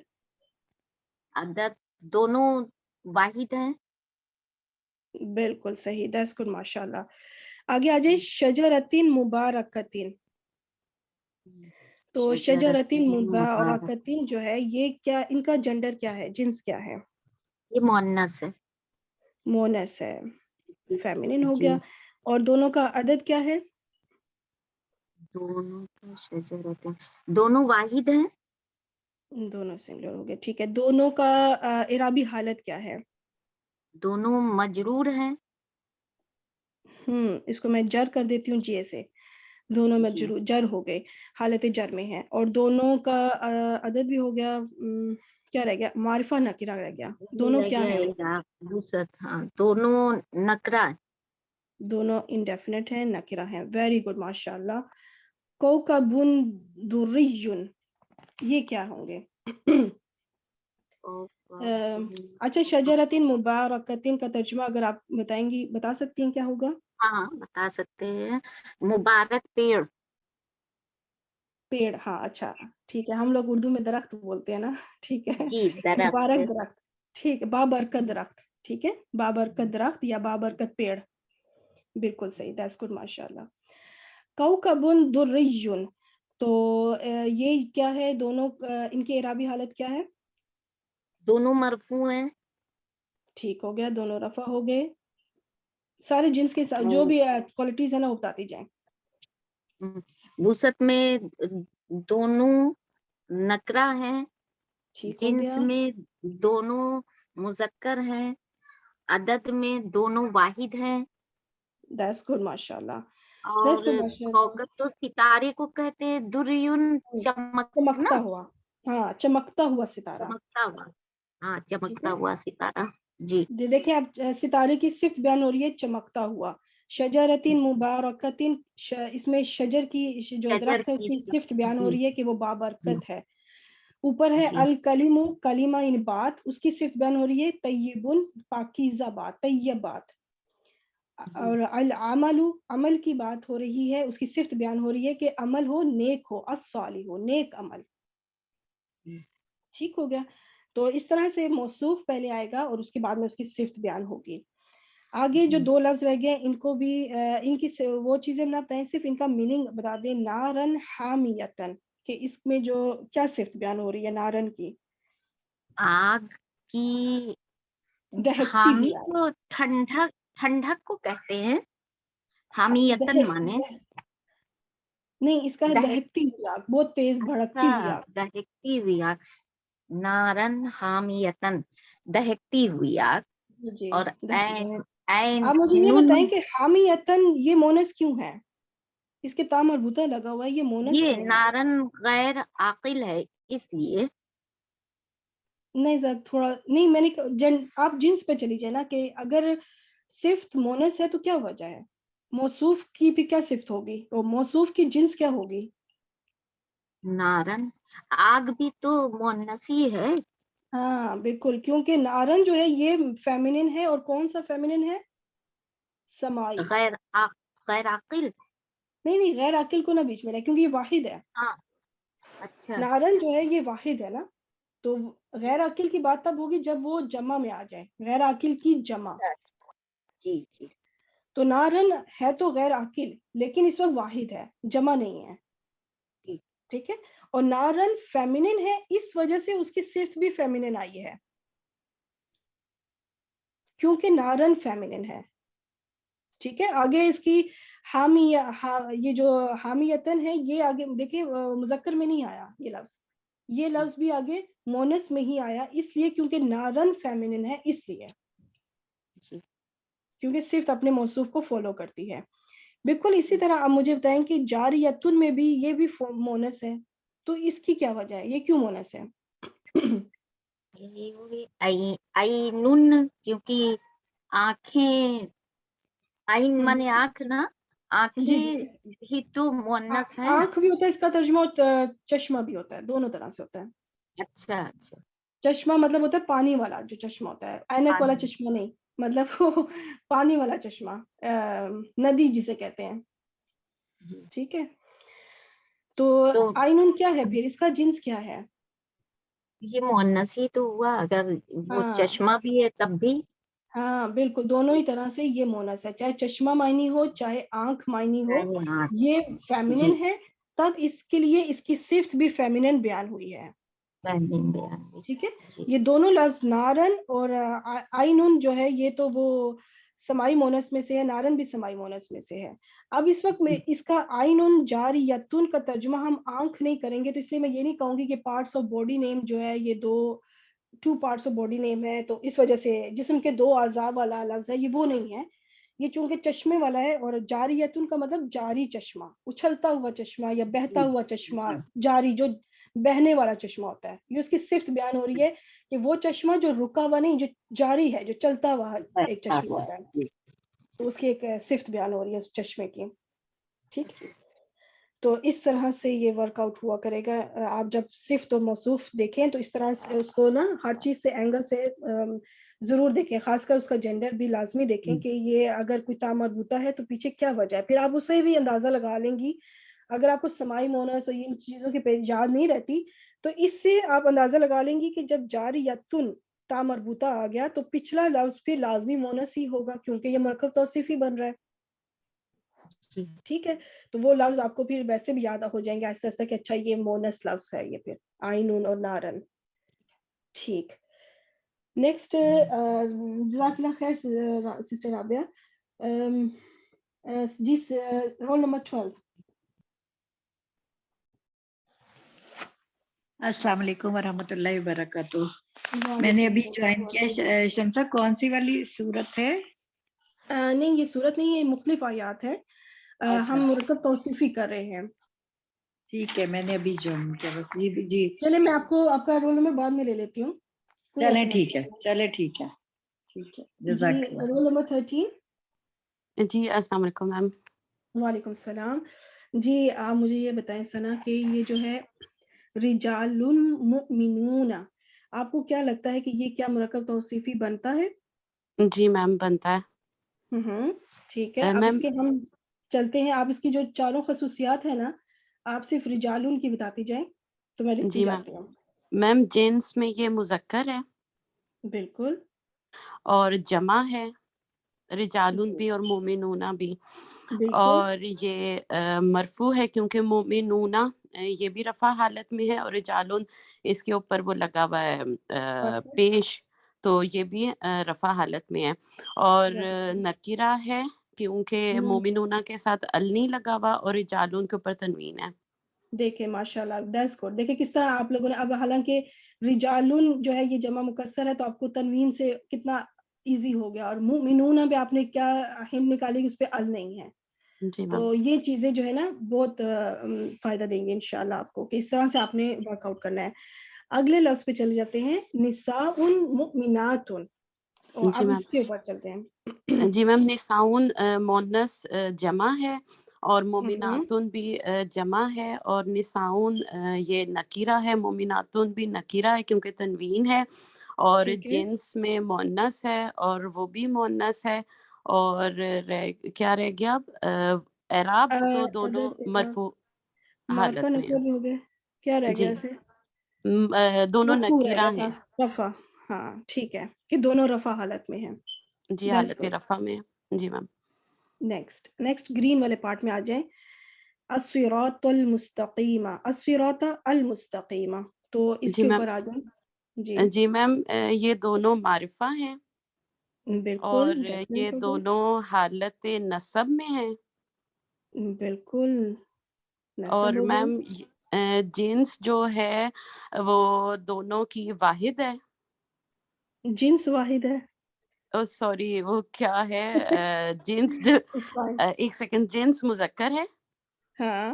عدد دونوں واحد ہیں. بالکل صحیح، دیٹس گڈ، ماشاء اللہ. آگے آ جائیں شجرتین مبارکتین. تو شجرتین مبارکتین جو ہے یہ کیا، ان کا جنڈر کیا ہے، جنس کیا ہے؟ یہ مؤنث ہے. مونس ہے، فیمینن ہو گیا. اور دونوں کا عدد کیا ہے؟ دونوں کا شجرتین دونوں واحد ہیں. دونوں سنگولر ہو گئے. ٹھیک ہے، دونوں کا اعرابی حالت کیا ہے؟ دونوں مجرور ہیں. اس کو میں جر کر دیتی ہوں جی سے. دونوں میں جر ہو گئے، حالت جر میں ہے. اور دونوں کا عدد بھی ہو گیا. کیا رہ گیا؟ معرفہ نکرہ رہ گیا. دونوں کیا ہیں؟ ہاں دونوں نکرہ ہیں. دونوں انڈیفینٹ ہیں، نکرہ ہیں. ویری گڈ، ماشاء اللہ. کوکبن دری، یہ کیا ہوں گے؟ اچھا، شجرتین مبارکتین کا ترجمہ اگر آپ بتائیں گی، بتا سکتی ہیں کیا ہوگا؟ ہاں بتا سکتے ہیں، مبارک پیڑ. پیڑ، ہاں اچھا ٹھیک ہے. ہم لوگ اردو میں درخت بولتے ہیں نا. ٹھیک ہے، جی درخت. مبارک درخت. ٹھیک ہے، بابرکت درخت. ٹھیک ہے، بابرکت درخت یا بابرکت پیڑ. بالکل صحیح، دیٹس گڈ، ماشاء اللہ. کوکبن دری، تو یہ کیا ہے؟ دونوں ان کی اعرابی حالت کیا ہے؟ دونوں مرفوع ہیں. ٹھیک ہو گیا، دونوں رفع ہو گئے. سارے جنس کے ساتھ جو بھی کوالٹیز ہیں نا بتاتی جائیں. وسعت میں دونوں نکرہ ہیں. ٹھیک ہو جنس گیا. میں دونوں مذکر ہیں. عدد میں دونوں واحد ہیں. دیٹس گڈ، ماشاء اللہ. اور کوکب تو ستارے کو کہتے ہیں. دریون چمکتا ہوا. ہاں، چمکتا ہوا ستارہ. چمکتا ہوا. ہاں ٹھیک چمکتا ہے، ہوا ستارہ. جی دیکھیں اب ستارے کی صفت بیان ہو رہی ہے چمکتا ہوا. شجرتین مبارکتین، اس میں شجر کی جو شجر درخت ہے اس کی صفت بیان ہو جی رہی ہے کہ وہ بابرکت ہے. اوپر ہے جی الکلیم، کلیمہ ان بات، اس کی صفت بیان ہو رہی ہے طیبن، پاکیزہ بات، طیب بات. اور العمل، عمل کی بات ہو رہی ہے، اس کی صفت بیان ہو رہی ہے کہ عمل ہو نیک ہو، الصالح ہو، نیک عمل. ٹھیک ہو گیا. تو اس طرح سے موصوف پہلے آئے گا اور اس کے بعد میں اس کی صفت بیان ہوگی. آگے جو دو لفظ رہ گئے ان کو بھی ان کی وہ چیزیں نہ بتائیں، صرف ان کا میننگ بتا دیں. نارن حامیتن، کہ اس میں جو کیا صفت بیان ہو رہی ہے نارن کی؟ آگ کی. دہکتی حامی ہوئی آگ. کو ٹھنڈک، ٹھنڈک کو کہتے ہیں. حامیتن مانے نہیں، اس کا ہے دہکتی ہوئی آگ، بہت تیز بھڑکتی ہوئی آگ. دہکتی ہوئی آگ. نارن حامیتن دہکتی ہوئی آگ. جی، اور آپ مجھے یہ بتائیں کہ حامیتن یہ مونس کیوں ہے؟ اس کے تام مربوطہ لگا ہوا ہے، یہ مونس یہ کیوں ہے؟ نارن غیر عاقل ہے اس لیے. نہیں ذرا تھوڑا نہیں، میں نے آپ جنس پہ چلی جائے نا کہ اگر صفت مونس ہے تو کیا وجہ ہے، موصوف کی بھی کیا صفت ہوگی اور موصوف کی جنس کیا ہوگی؟ نارن، آگ بھی تو مؤنث ہی ہے. ہاں بالکل، کیونکہ نارن جو ہے یہ فیمینن ہے، اور کون سا فیمینن ہے؟ سمائی. غیر عاقل. نہیں غیر عاقل کو نہ بیچ میں رہے، کیونکہ یہ واحد ہے. ہاں اچھا. نارن جو ہے یہ واحد ہے نا، تو غیر عاقل کی بات تب ہوگی جب وہ جمع میں آ جائے، غیر عاقل کی جمع. جی جی. تو نارن ہے تو غیر عاقل، لیکن اس وقت واحد ہے، جمع نہیں ہے. ٹھیک ہے، اور نارن فیمینن ہے، اس وجہ سے اس کی صرف بھی فیمینن آئی ہے، کیونکہ نارن فیمینن ہے. ٹھیک ہے، آگے اس کی یہ جو حامیتن ہے، یہ آگے دیکھیں مذکر میں نہیں آیا یہ لفظ بھی آگے مونس میں ہی آیا، اس لیے کیونکہ نارن فیمینن ہے، اس لیے کیونکہ صرف اپنے موصوف کو فالو کرتی ہے. بالکل اسی طرح آپ مجھے بتائیں کہ جاریتن میں بھی یہ بھی مونس ہے، تو اس کی کیا وجہ ہے، یہ کیوں مونس ہے؟ یہ ہوگی عینن، کیونکہ آنکھیں، عین مانے آنکھ نا، جی آنکھیں ہی تو مؤنث ہے. آنکھ بھی ہوتا ہے، اس کا ترجمہ چشمہ بھی ہوتا ہے، دونوں طرح سے ہوتا ہے. اچھا اچھا. چشمہ مطلب ہوتا ہے پانی والا جو چشمہ ہوتا ہے، اینک والا چشمہ نہیں، مطلب وہ پانی والا چشمہ، ندی جسے کہتے ہیں. ٹھیک ہے، تو عینن کیا ہے پھر، اس کا جنس کیا ہے؟ یہ مؤنث ہی تو ہوا، اگر وہ ہاں چشمہ بھی ہے تب بھی. ہاں بالکل، دونوں ہی طرح سے یہ مونس ہے، چاہے چشمہ معنی ہو چاہے آنکھ معنی ہو، یہ فیمینن ہے، تب اس کے لیے اس کی صفت بھی فیمینن بیان ہوئی ہے. ٹھیک ہے، یہ دونوں لفظ نارن اور عینن جو ہے یہ تو وہ سمائی مونس میں سے ہے، نارن بھی سمائی مونس میں سے ہے. اب اس وقت میں اس کا عینن جاریتن کا ترجمہ ہم آنکھ نہیں کریں گے، تو اس لیے میں یہ نہیں کہوں گی کہ پارٹس آف باڈی نیم جو ہے یہ ٹو پارٹس آف باڈی نیم ہے، تو اس وجہ سے جسم کے دو اعضاء والا لفظ ہے، یہ وہ نہیں ہے. یہ چونکہ چشمے والا ہے، اور جاریتن کا مطلب جاری چشمہ، اچھلتا ہوا چشمہ یا بہتا ہوا چشمہ، جاری جو بہنے والا چشمہ ہوتا ہے، یہ اس کی صفت بیان ہو رہی ہے کہ وہ چشمہ جو رکا ہوا نہیں، جو جاری ہے، جو چلتا ہوا ایک چشمہ ہوتا ہے، تو اس کی ایک صفت بیان ہو رہی ہے اس چشمے کی. ٹھیک، تو اس طرح سے یہ ورک آؤٹ ہوا کرے گا. آپ جب صفت اور موصوف دیکھیں تو اس طرح سے اس کو نا ہر چیز سے اینگل سے ضرور دیکھیں، خاص کر اس کا جینڈر بھی لازمی دیکھیں کہ یہ اگر کوئی تا مربوطہ ہے تو پیچھے کیا وجہ ہے، پھر آپ اسے بھی اندازہ لگا لیں گی. اگر آپ کو سمائی مونس اور ان چیزوں کی یاد نہیں رہتی تو اس سے آپ اندازہ لگا لیں گی کہ جب جاری یا تن تا مربوطہ آ گیا تو پچھلا لفظ پھر لازمی مونس ہی ہوگا، کیونکہ یہ مرکب توصیف ہی بن رہا ہے. ٹھیک ہے، تو وہ لفظ آپ کو پھر ویسے بھی یاد ہو جائیں گے آہستہ آہستہ کہ اچھا یہ مونس لفظ ہے، یہ پھر عینن اور نارن. ٹھیک، نیکسٹ جزاک اللہ خیر سسٹر رابعہ. جی رول نمبر 12. السلام علیکم ورحمۃ اللہ وبرکاتہ. میں نے ابھی جوائن کیا. شمسا کون سی والی صورت ہے؟ نہیں یہ صورت نہیں ہے، مختلف آیات ہے، ہم مرکب توصیفی کر رہے ہیں. ٹھیک ہے، میں نے ابھی جوائن کیا بس. جی چلے میں آپ کو آپ کا رول نمبر بعد میں لے لیتی ہوں. چلے ٹھیک ہے، چلے ٹھیک ہے، ٹھیک ہے. جی رول نمبر 13. جی السلام علیکم میم. وعلیکم السلام. جی آپ مجھے یہ بتائیں ثنا کہ یہ جو ہے رجال مؤمنون، آپ کو کیا لگتا ہے کہ یہ کیا مرکب توصیفی بنتا ہے؟ جی میم بنتا ہے. ٹھیک ہے، اب اس کے ہم چلتے ہیں. آپ اس کی جو چاروں خصوصیات ہیں نا آپ صرف رجالون کی بتاتی جائیں تو میں لکھتی جاتی ہوں. میم جنس میں یہ مذکر ہے. بالکل. اور جمع ہے، رجالون بھی اور مومنون بھی. اور یہ مرفوع ہے کیونکہ مومنون یہ بھی رفع حالت میں ہے، اور رجالون اس کے اوپر وہ لگا ہوا ہے پیش، تو یہ بھی رفع حالت میں ہے. اور نکرہ ہے کیونکہ مومنون کے ساتھ ال نہیں لگا ہوا، اور رجالون کے اوپر تنوین ہے. دیکھیں ماشاءاللہ، دیٹس گڈ. دیکھیں کس طرح آپ لوگوں نے اب حالانکہ رجالون جو ہے یہ جمع مکسر ہے تو آپ کو تنوین سے کتنا ایزی ہو گیا، اور مومنون بھی آپ نے کیا ہند نکالی اس پہ ال نہیں ہے. تو یہ چیزیں جو ہے نا بہت فائدہ دیں گے انشاءاللہ آپ کو کہ اس طرح سے آپ نے ورک آؤٹ کرنا ہے. اگلے لفظ پہ چلے جاتے ہیں نساء مؤمنات، اور جی اب میم. اس کے اوپر چلتے ہیں. جی میم، نساؤن مونس جمع ہے اور مومناتن بھی جمع ہے، اور نساؤن یہ نکیرہ ہے، مومناتن بھی نکیرہ ہے کیونکہ تنوین ہے، اور ٹھیک ہے. جنس میں مونس ہے اور وہ بھی مونس ہے. اور کیا رہ گیا اب؟ اعراب تو دونوں مرفوع معرفہ حالت میں نکر ہو گئے، کیا رہ جی، گیا اسے؟ دونوں مفعول رہ نکیرہ گیا ہیں. تھا، رفع. ہاں ٹھیک ہے کہ دونوں رفع حالت میں ہیں. جی، That's حالت good. رفع میں. جی میم. نیکسٹ گرین والے پارٹ میں آ جائیں. الصراط المستقیم، الصراط المستقیم، تو اس جی کے میم. اوپر آ جائیں. جی جی میم، یہ دونوں معرفہ ہیں بالکل، اور یہ دونوں حالت نصب میں ہیں. بالکل اور نصب ہو گئے. میم جنس جو ہے وہ دونوں کی واحد ہے. جنس واحد ہے. سوری، وہ کیا ہے جنس It's fine. ایک سیکنڈ، جنس مذکر ہے ہاں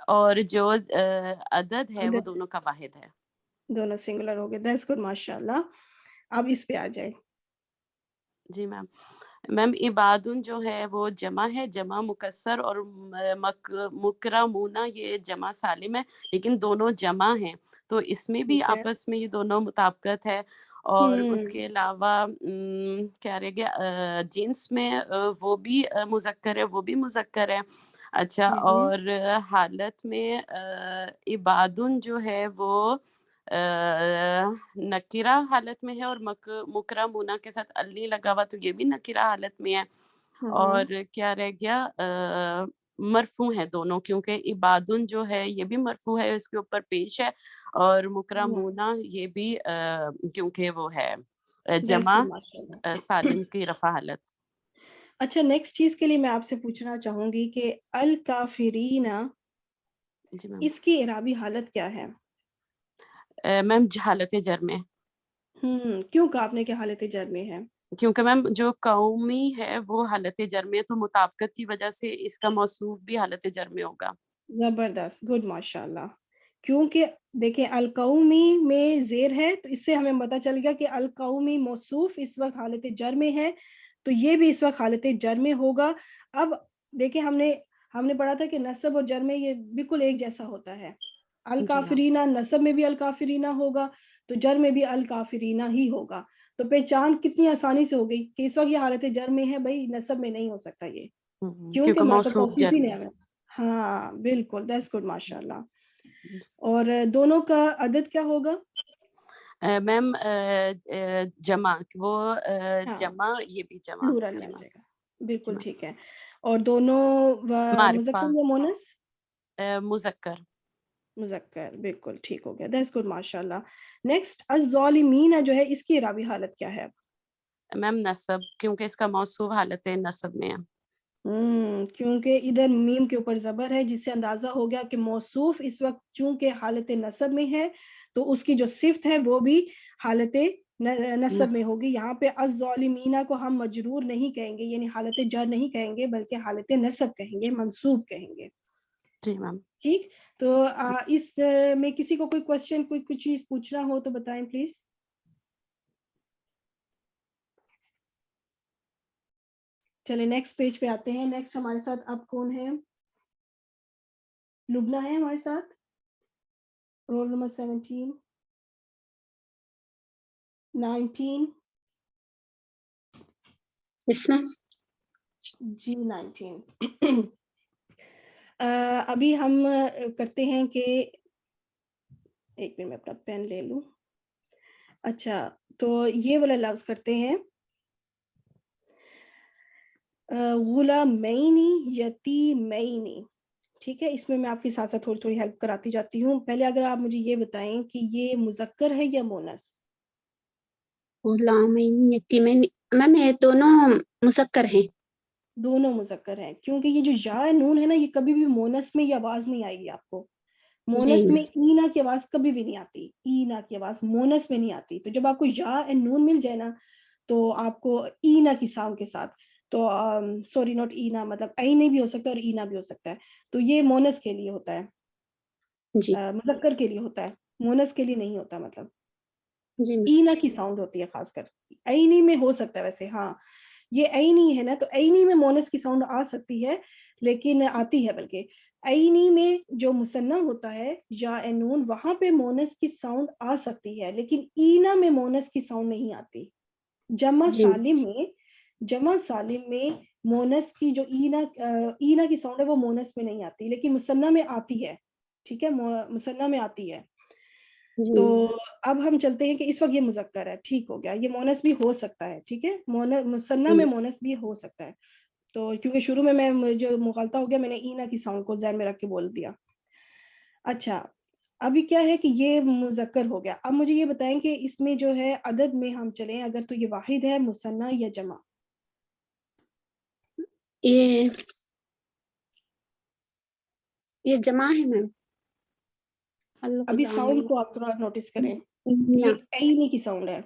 اور جو عدد ہے وہ عدد دونوں کا واحد ہے. دونوں سنگولر ہو گئے. دیٹس گڈ، ماشاء اللہ. اب اس پہ آ جائے. جی میم. میم عبادن جو ہے وہ جمع ہے، جمع مکسر، اور مکرمونہ یہ جمع سالم ہے، لیکن دونوں جمع ہیں تو اس میں بھی ٹھیک ہے. آپس میں یہ دونوں مطابقت ہے. اور اس کے علاوہ کیا رہ گیا، جنس میں وہ بھی مذکر ہے، وہ بھی مذکر ہے. اچھا، اور حالت میں عبادن جو ہے وہ نکرہ حالت میں ہے، اور مکرمونہ کے ساتھ علی لگا ہوا تو یہ بھی نکرہ حالت میں ہے. اور کیا رہ گیا، مرفوع ہے دونوں، کیونکہ عبادن جو ہے یہ بھی مرفوع ہے، اس کے اوپر پیش ہے، اور مکرمونہ یہ بھی کیونکہ وہ ہے جمع سالم کی رفع حالت. اچھا، نیکسٹ چیز کے لیے میں آپ سے پوچھنا چاہوں گی کہ الکافرین، جی میم. اس کی اعرابی حالت کیا ہے؟ میم حالت جر میں. کیوں کہا آپ نے کہ حالت جر میں ہے؟ کیونکہ میم جو قومی ہے وہ حالت جر میں ہے، تو مطابقت کی وجہ سے اس کا موصوف بھی حالت جر میں ہوگا. زبردست، گڈ، ماشاء اللہ. کیونکہ دیکھیں القومی میں زیر ہے تو اس سے ہمیں پتہ چل گیا کہ القومی موصوف اس وقت حالت جر میں ہے، تو یہ بھی اس وقت حالت جر میں ہوگا. اب دیکھیں ہم نے پڑھا تھا کہ نصب اور جر میں یہ بالکل ایک جیسا ہوتا ہے. الکافرینہ نصب میں بھی الکافرینہ ہوگا تو جر میں بھی الکافرینہ ہی ہوگا. تو پہچان کتنی آسانی سے ہو گئی کہ اس وقت یہ حالت جر میں ہے، بھائی نصب میں نہیں ہو سکتا یہ، کیونکہ موصوف جر توصیفی میں. نہیں ہے. ہاں بالکل، دیٹس گڈ، ماشاء اللہ. اور دونوں کا عدد کیا ہوگا میم؟ جمع، وہ جمع، یہ بھی جمع. پلورل میں آ جائے گا. بالکل ٹھیک ہے. اور دونوں معرفہ مذکر یا مونس؟ مذکر. مذکر، بالکل ٹھیک ہو گیا. دیٹس گڈ، ماشاء اللہ. نیکسٹ الظالمین جو ہے، اس کی اعرابی حالت کیا ہے؟ میم نصب، کیونکہ اس کا موصوف حالت نصب میں ہے. کیونکہ ادھر میم کے اوپر زبر ہے، جس سے اندازہ ہو گیا کہ موصوف اس وقت چونکہ حالت نصب میں ہے تو اس کی جو صفت ہے وہ بھی حالت نصب میں ہوگی. یہاں پہ الظالمین کو ہم مجرور نہیں کہیں گے، یعنی حالت جر نہیں کہیں گے، بلکہ حالت نصب کہیں گے، منصوب کہیں گے. جی میم. ٹھیک. تو اس میں کسی کو کوئی کوشچن، کوئی چیز پوچھنا ہو تو بتائیں پلیز. چلے نیکسٹ پیج پہ آتے ہیں. نیکسٹ ہمارے ساتھ اب کون ہے؟ لبنہ ہے ہمارے ساتھ، رول نمبر 17 19. جی 19. ابھی ہم کرتے ہیں کہ ایک منٹ میں اپنا پین لے لوں. اچھا، تو یہ والا لفظ کرتے ہیں غلامین یتیمین. ٹھیک ہے، اس میں آپ کے ساتھ ساتھ تھوڑی تھوڑی ہیلپ کراتی جاتی ہوں. پہلے اگر آپ مجھے یہ بتائیں کہ یہ مذکر ہے یا مونس؟ غلامین یتیمین، میم یہ دونوں مذکر ہیں. دونوں مذکر ہیں، کیونکہ یہ جو یا نون ہے نا، یہ کبھی بھی مونس میں یہ آواز نہیں آئے گی آپ کو. مونس میں اینا کی آواز کبھی بھی نہیں آتی، اینا کی آواز مونس میں نہیں آتی. تو جب آپ کو یا نون مل جائے نا تو آپ کو اینا کی ساؤنڈ کے ساتھ، تو سوری نوٹ اینا، مطلب اینا بھی ہو سکتا ہے اور اینا بھی ہو سکتا ہے، تو یہ مونس کے لیے ہوتا ہے، مذکر کے لیے ہوتا ہے. مونس کے لیے نہیں ہوتا, مطلب جی میم. اینا کی ساؤنڈ ہوتی ہے خاص کر. عینی میں ہو سکتا ہے ویسے, ہاں یہ عینی ہے نا, تو عینی میں مونس کی ساؤنڈ آ سکتی ہے, لیکن آتی ہے بلکہ عینی میں جو مثنیٰ ہوتا ہے یا نون, وہاں پہ مونس کی ساؤنڈ آ سکتی ہے, لیکن اینا میں مونس کی ساؤنڈ نہیں آتی. جمع جی سالم میں مونس کی جو اینا کی ساؤنڈ ہے وہ مونس میں نہیں آتی, لیکن مثنیٰ میں آتی ہے. ٹھیک ہے, مثنیٰ میں آتی ہے. جی تو اب ہم چلتے ہیں کہ اس وقت یہ مذکر ہے, ٹھیک ہو گیا, یہ مونس بھی ہو سکتا ہے. ٹھیک ہے, مثنیٰ میں مونس بھی ہو سکتا ہے. تو کیونکہ شروع میں جو مغالطہ ہو گیا, میں نے اینا کی ساؤنڈ کو ذہن میں رکھ کے بول دیا. اچھا, ابھی کیا ہے کہ یہ مذکر ہو گیا. اب مجھے یہ بتائیں کہ اس میں جو ہے عدد میں ہم چلیں اگر, تو یہ واحد ہے, مثنیٰ یا جمع؟ یہ جمع ہے میم. ابھی ساؤنڈ کو آپ تھوڑا نوٹس کریں, یہ عینی کی ساؤنڈ ہے.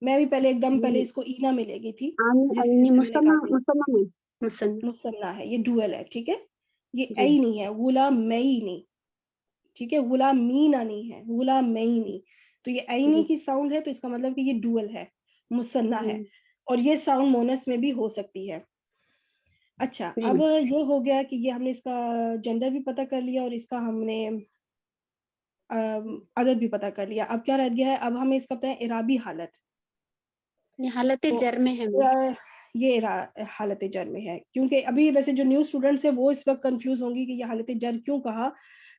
میں بھی پہلے ایک دم پہلے اس کو اینا میں لے گئی تھی, مثنیٰ ہے, یہ ڈوئل ہے. ٹھیک ہے, یہ عینی ہے, غلامین. ٹھیک ہے, غلامینا نہیں ہے, غلامین. تو یہ عینی کی ساؤنڈ ہے, تو اس کا مطلب کہ یہ ڈوئل ہے, مثنیٰ ہے, اور یہ ساؤنڈ مونس میں بھی ہو سکتی ہے. اچھا, اب یہ ہو گیا کہ یہ ہم نے اس کا جنڈر بھی پتہ کر لیا اور اس کا ہم نے عدد بھی پتہ کر لیا. اب کیا رہ گیا ہے, اب ہمیں اس کا پتہ ہے اعرابی حالت. یہ حالت جر میں ہے. یہ حالت جر میں ہے, کیونکہ ابھی ویسے جو نیو اسٹوڈنٹس ہیں وہ اس وقت کنفیوز ہوں گی کہ یہ حالت جر کیوں کہا.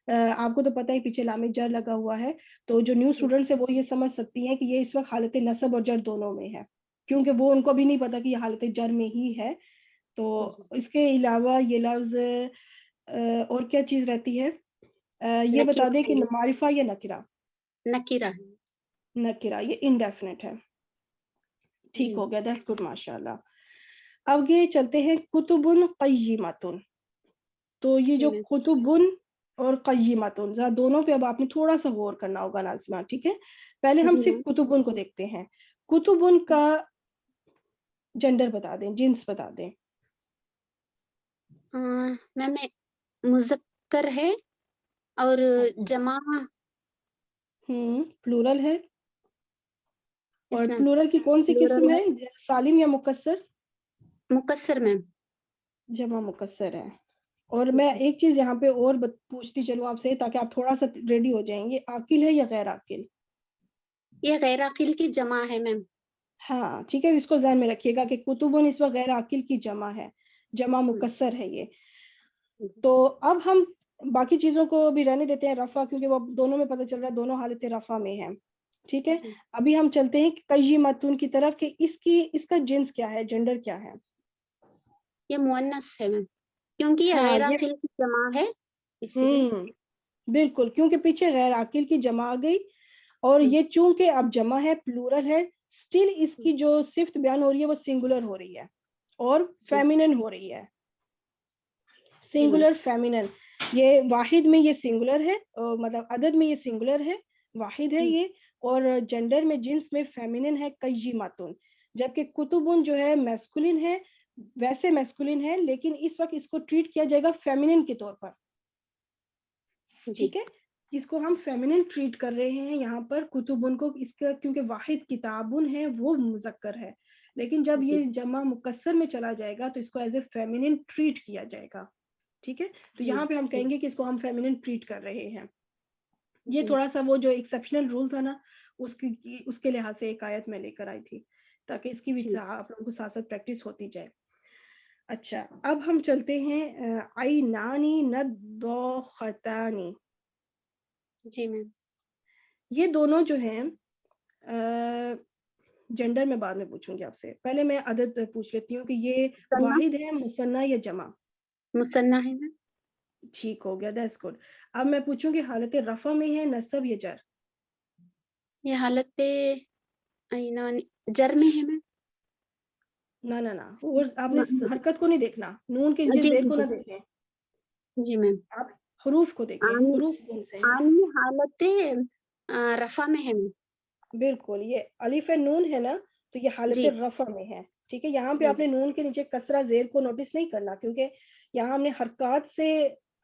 آپ کو تو پتہ ہے پیچھے لام جر لگا ہوا ہے, تو جو نیو اسٹوڈنٹس ہیں وہ یہ سمجھ سکتی ہیں کہ یہ اس وقت حالت نصب اور جر دونوں میں ہے, کیونکہ وہ ان کو بھی نہیں پتا کہ یہ حالت جر میں ہی ہے. تو اس کے علاوہ یہ لفظ اور کیا چیز رہتی ہے, یہ بتا دیں کہ معرفہ یا نکرہ؟ نکرہ, یہ انڈیفینٹ ہے. ٹھیک ہو گیا, دیٹس گڈ, ماشاء اللہ. اب یہ چلتے ہیں کتب قیمۃ. تو یہ جو کتب اور قیمۃ, ذرا دونوں پہ اب آپ نے تھوڑا سا غور کرنا ہوگا ناظمہ. ٹھیک ہے, پہلے ہم صرف کتب کو دیکھتے ہیں. کتب کا جنڈر بتا دیں, جنس بتا دیں. میم مذکر ہے اور جمع پلورل ہے. اور پلورل کی کون سی قسم ہے, سالم یا مکسر؟ مکسر میم. جمع مکسر ہے. اور میں ایک چیز یہاں پہ اور پوچھتی چلوں آپ سے, تاکہ آپ تھوڑا سا ریڈی ہو جائیں, یہ عاقل ہے یا غیر عاقل؟ یہ غیر عاقل کی جمع ہے میم. ہاں ٹھیک ہے, اس کو ذہن میں رکھیے گا کہ کتب اس وقت غیر عاقل کی جمع ہے, جمع مکسر ہے یہ. تو اب ہم باقی چیزوں کو بھی رہنے دیتے ہیں, رفع, کیونکہ وہ دونوں میں پتہ چل رہا ہے دونوں حالت رفع میں ہیں. ٹھیک ہے, ابھی ہم چلتے ہیں قیمۃ کی طرف کہ اس کا جنس کیا ہے, جنڈر کیا ہے. یہ مؤنث ہے میم, کیونکہ یہ غیر عاقل کی جمع ہے, اس لیے. بالکل, کیونکہ پیچھے غیر عاقل کی جمع آ گئی, اور یہ چونکہ اب جمع ہے, پلورل ہے, سٹل اس کی جو صفت بیان ہو رہی ہے وہ سنگولر ہو رہی ہے اور فیمینن ہو رہی ہے. سنگولر فیمینن, یہ واحد میں یہ سنگولر ہے, مطلب عدد میں یہ سنگولر ہے, واحد ہے یہ, اور جنڈر میں جنس میں فیمینن ہے قیمۃ. جبکہ کتب جو ہے میسکولن ہے, ویسے میسکولن ہے, لیکن اس وقت اس کو ٹریٹ کیا جائے گا فیمینن کے طور پر. ٹھیک ہے, اس کو ہم فیمینن ٹریٹ کر رہے ہیں یہاں پر کتبن کو, اس کا کیونکہ واحد کتابن ہے وہ مذکر ہے, لیکن جب یہ جمع مکسر میں چلا جائے گا تو اس کو ایز اے فیمینن ٹریٹ کیا جائے گا. ٹھیک ہے, تو یہاں پہ ہم کہیں گے کہ اس کو ہم فیمینن ٹریٹ کر رہے ہیں. یہ تھوڑا سا وہ جو ایکسیپشنل رول تھا نا, اس کے لحاظ سے ایک آیت میں لے کر آئی تھی, تاکہ اس کی بھی آپ لوگوں کو ساتھ ساتھ پریکٹس ہوتی جائے. اچھا, اب ہم چلتے ہیں عینانی نضاختانی. جی میم. یہ دونوں جو ہیں جنڈر میں بعد میں پوچھوں گی آپ سے, پہلے میں عدد پوچھ لیتی ہوں کہ یہ واحد ہے, مثنیٰ یا جمع؟ مثنیٰ ہے میم. ٹھیک ہو گیا, دیٹس گڈ. اب میں پوچھوں گی حالت رفع میں ہے, نصب یا جر؟ یہ حالت جر میں ہے میم. نہ اور آپ نے حرکت کو نہیں دیکھنا, نون کے نیچے زیر کو نہ دیکھیں. جی میم, آپ حروف کو دیکھیں, حروف کون سے ہیں. حالت رفع میں ہے میم. بالکل, یہ الف نون ہے نا, تو یہ حالت رفع میں ہے. ٹھیک ہے, یہاں پہ آپ نے نون کے نیچے کسرہ زیر کو نوٹس نہیں کرنا, کیونکہ یہاں ہم نے حرکات سے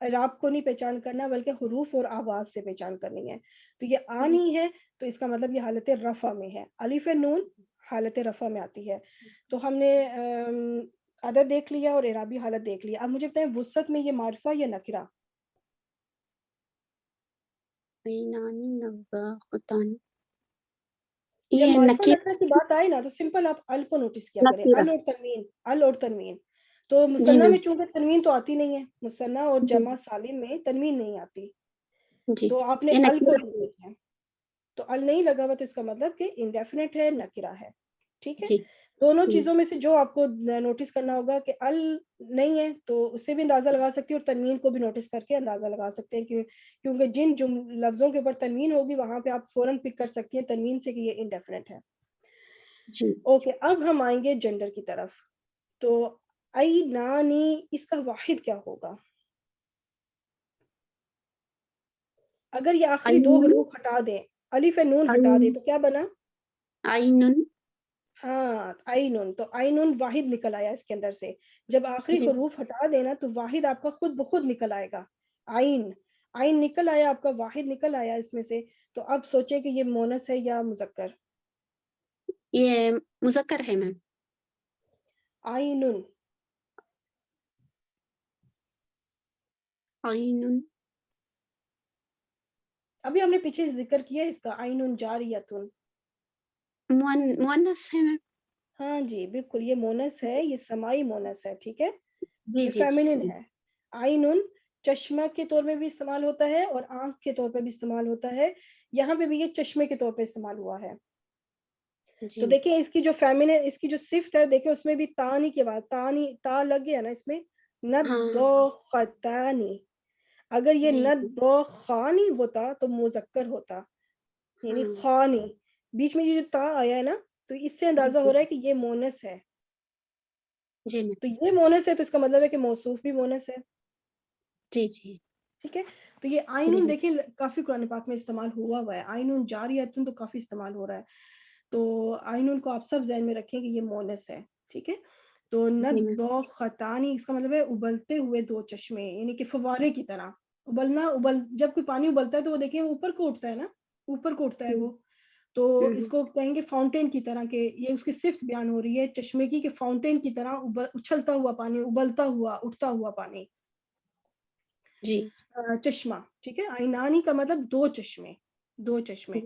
اعراب کو نہیں پہچان کرنا بلکہ حروف اور آواز سے پہچان کرنی ہے. تو یہ آنی ہے تو اس کا مطلب یہ حالت رفع میں ہے. الف نون حالت رفع میں آتی ہے. تو ہم نے عدد دیکھ لیا اور اعرابی حالت دیکھ لیا. اب مجھے بتائیں وسط میں یہ معرفہ یا نکرہ؟ عینانی نواختان، جب یہ معرفہ نکیر نکرہ کی بات آئے نا تو سمپل آپ ال کو نوٹس کیا کریں. نکیرہ. ال اور تنوین، ال اور تنوین. تو جی مثنیٰ میم. میں چونکہ تنوین تو آتی نہیں ہے، مثنیٰ اور جی جمع سالم میں تنوین نہیں آتی، جی تو آپ نے یہ ال کو نکیرہ. ڈھونڈنا ہے. تو ال نہیں لگا ہوا تو اس کا مطلب کہ انڈیفینٹ ہے، نکرہ ہے. ٹھیک ہے، جی دونوں چیزوں میں سے جو آپ کو نوٹس کرنا ہوگا کہ ال نہیں ہے تو اس سے بھی اندازہ لگا سکتے ہیں اور تنوین کو بھی نوٹس کر کے اندازہ لگا سکتے ہیں کیونکہ جن لفظوں کے اوپر تنوین ہوگی وہاں پہ آپ فوراً پک کر سکتی ہیں تنوین سے کہ یہ انڈیفینٹ ہے. جی اوکے، اب ہم آئیں گے جنڈر کی طرف. تو عینانی اس کا واحد کیا ہوگا؟ اگر یہ آخری دو عین حروف ہٹا دیں، الف نون ہٹا دیں عین تو کیا بنا؟ عین. ہاں عینن. تو عینن واحد نکل آیا اس کے اندر سے. جب آخری جی حروف ہٹا دینا تو واحد آپ کا خود بخود نکل آئے گا. عین نکل آیا، آپ کا واحد نکل آیا اس میں سے. تو اب سوچیں کہ یہ مونس ہے یا مذکر؟ یہ مذکر ہے میم. عینن. عین ابھی ہم نے پیچھے ذکر کیا اس کا، عینن جاریتن. مؤنث ہے میم. ہاں جی بالکل، یہ مونس ہے، یہ سمائی مونس ہے. ٹھیک ہے، جی یہ جی فیمنن جی ہے. عینن چشمہ کے طور پہ بھی استعمال ہوتا ہے اور آنکھ کے طور پہ بھی استعمال ہوتا ہے. یہاں پہ بھی یہ چشمے کے طور پہ استعمال ہوا ہے. جی تو دیکھیں اس کی جو فیمنن، اس کی جو صفت ہے، دیکھیں اس میں بھی تانی کے بعد تا لگ گیا نا اس میں، ہاں ندوختانی. اگر یہ جی ندوخانی ہوتا تو مذکر ہوتا، یعنی ہاں خانی. بیچ میں یہ جو تا آیا ہے نا تو اس سے جی اندازہ ہو رہا ہے کہ یہ مونس ہے. جی میم. تو یہ مونس ہے تو اس کا مطلب ہے کہ موصوف بھی مونس ہے. جی جی ٹھیک ہے، تو یہ عینن دیکھیں کافی قرآن پاک میں استعمال ہوا ہے. عینن جاریتن تو کافی استعمال ہو رہا ہے. تو عینن کو آپ سب ذہن میں رکھیں کہ یہ مونس ہے. ٹھیک ہے، تو جی میم. ندوختانی اس کا مطلب ہے ابلتے ہوئے دو چشمے، یعنی کہ فوارے کی طرح ابلنا. جب کوئی پانی ابلتا ہے تو وہ دیکھیں اوپر کو اٹھتا ہے نا، اوپر کو اٹھتا ہے وہ. تو اس کو کہیں گے فاؤنٹین کی طرح، کہ یہ اس کی صفت بیان ہو رہی ہے چشمے کی، کہ فاؤنٹین کی طرح اچھلتا ہوا پانی، ابلتا ہوا اٹھتا ہوا پانی. جی چشمہ. ٹھیک ہے، عینانی کا مطلب دو چشمے، دو چشمے.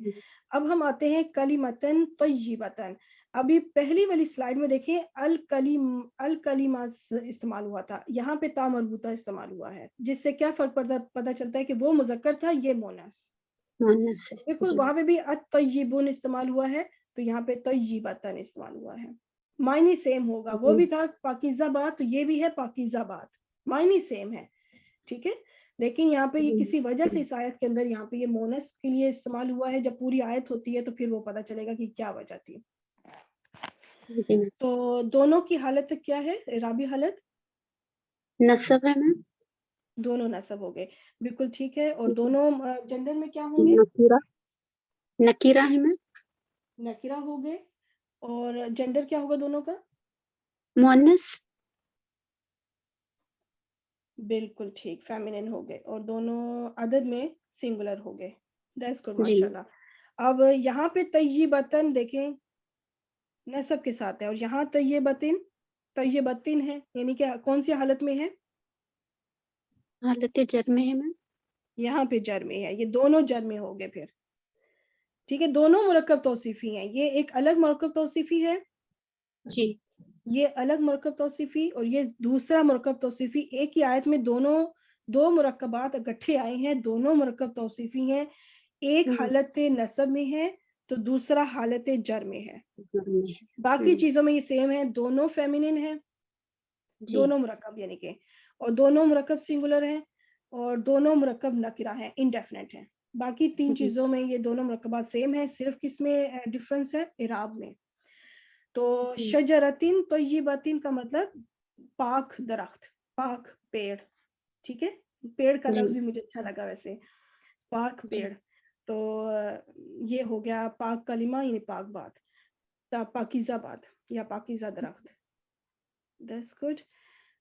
اب ہم آتے ہیں کلمتن طیبتن. ابھی پہلی والی سلائیڈ میں دیکھیں الکلیمہ استعمال ہوا تھا، یہاں پہ تا مربوطہ استعمال ہوا ہے، جس سے کیا فرق پتہ چلتا ہے کہ وہ مذکر تھا، یہ مونس. مؤنث ہے. بالکل جی وہاں پہ بھی الطیبون استعمال ہوا ہے تو یہاں پہ طیبتن استعمال ہوا ہے. معنی سیم ہوگا، وہ بھی تھا پاکیزہ بات تو یہ بھی ہے پاکیزہ بات، معنی سیم ہے. ٹھیک ہے، لیکن یہاں پہ یہ کسی وجہ سے اس آیت کے اندر یہاں پہ یہ مونس کے لیے استعمال ہوا ہے. جب پوری آیت ہوتی ہے تو پھر وہ پتہ چلے گا کہ کیا وجہ تھی. جی میم. تو دونوں کی حالت کیا ہے؟ اعرابی حالت نصب ہے میم. دونوں نصب ہو گئے، بالکل ٹھیک ہے. اور دونوں جنڈر میں کیا ہوں گے؟ نکیرہ نکیرہ ہے میم. نکرہ ہو گئے. اور جنڈر کیا ہوگا دونوں کا؟ مؤنث. بالکل ٹھیک، فیمینن ہو گئے. اور دونوں عدد میں سنگولر ہو گئے. دیٹس گڈ، جی ماشاءاللہ. اب یہاں پہ طیبتن دیکھیں نصب کے ساتھ ہے، اور یہاں طیبتن ہے، یعنی کہ کون سی حالت میں ہے؟ حالت جر میں ہے میم. یہاں پہ جر میں ہے، یہ دونوں جر میں ہو گئے پھر. ٹھیک ہے، دونوں مرکب توصیفی ہیں. یہ ایک الگ مرکب توصیفی ہے، جی یہ الگ مرکب توصیفی، اور یہ دوسرا مرکب توصیفی. ایک ہی آیت میں دو مرکبات اکٹھے آئے ہیں، دونوں مرکب توصیفی ہیں. ایک حالت نصب میں ہے تو دوسرا حالت جر میں ہے. باقی چیزوں میں یہ سیم ہے، دونوں فیمینن ہیں، جی دونوں مرکب یعنی کہ، اور دونوں مرکب سنگولر ہیں، اور دونوں مرکب نکرہ ہیں، انڈیفینٹ ہیں. باقی تین چیزوں میں یہ دونوں مرکبات سیم ہیں، صرف کس میں ڈفرنس ہے؟ اعراب میں. تو شجرتن طیبتن کا مطلب پاک درخت، پاک پیڑ. ٹھیک ہے، پیڑ کا لفظ بھی مجھے اچھا لگا ویسے، پاک پیڑ. تو یہ ہو گیا پاک کلمہ، یعنی پاک بات، پاکیزہ بات یا پاکیزہ درخت. That's good.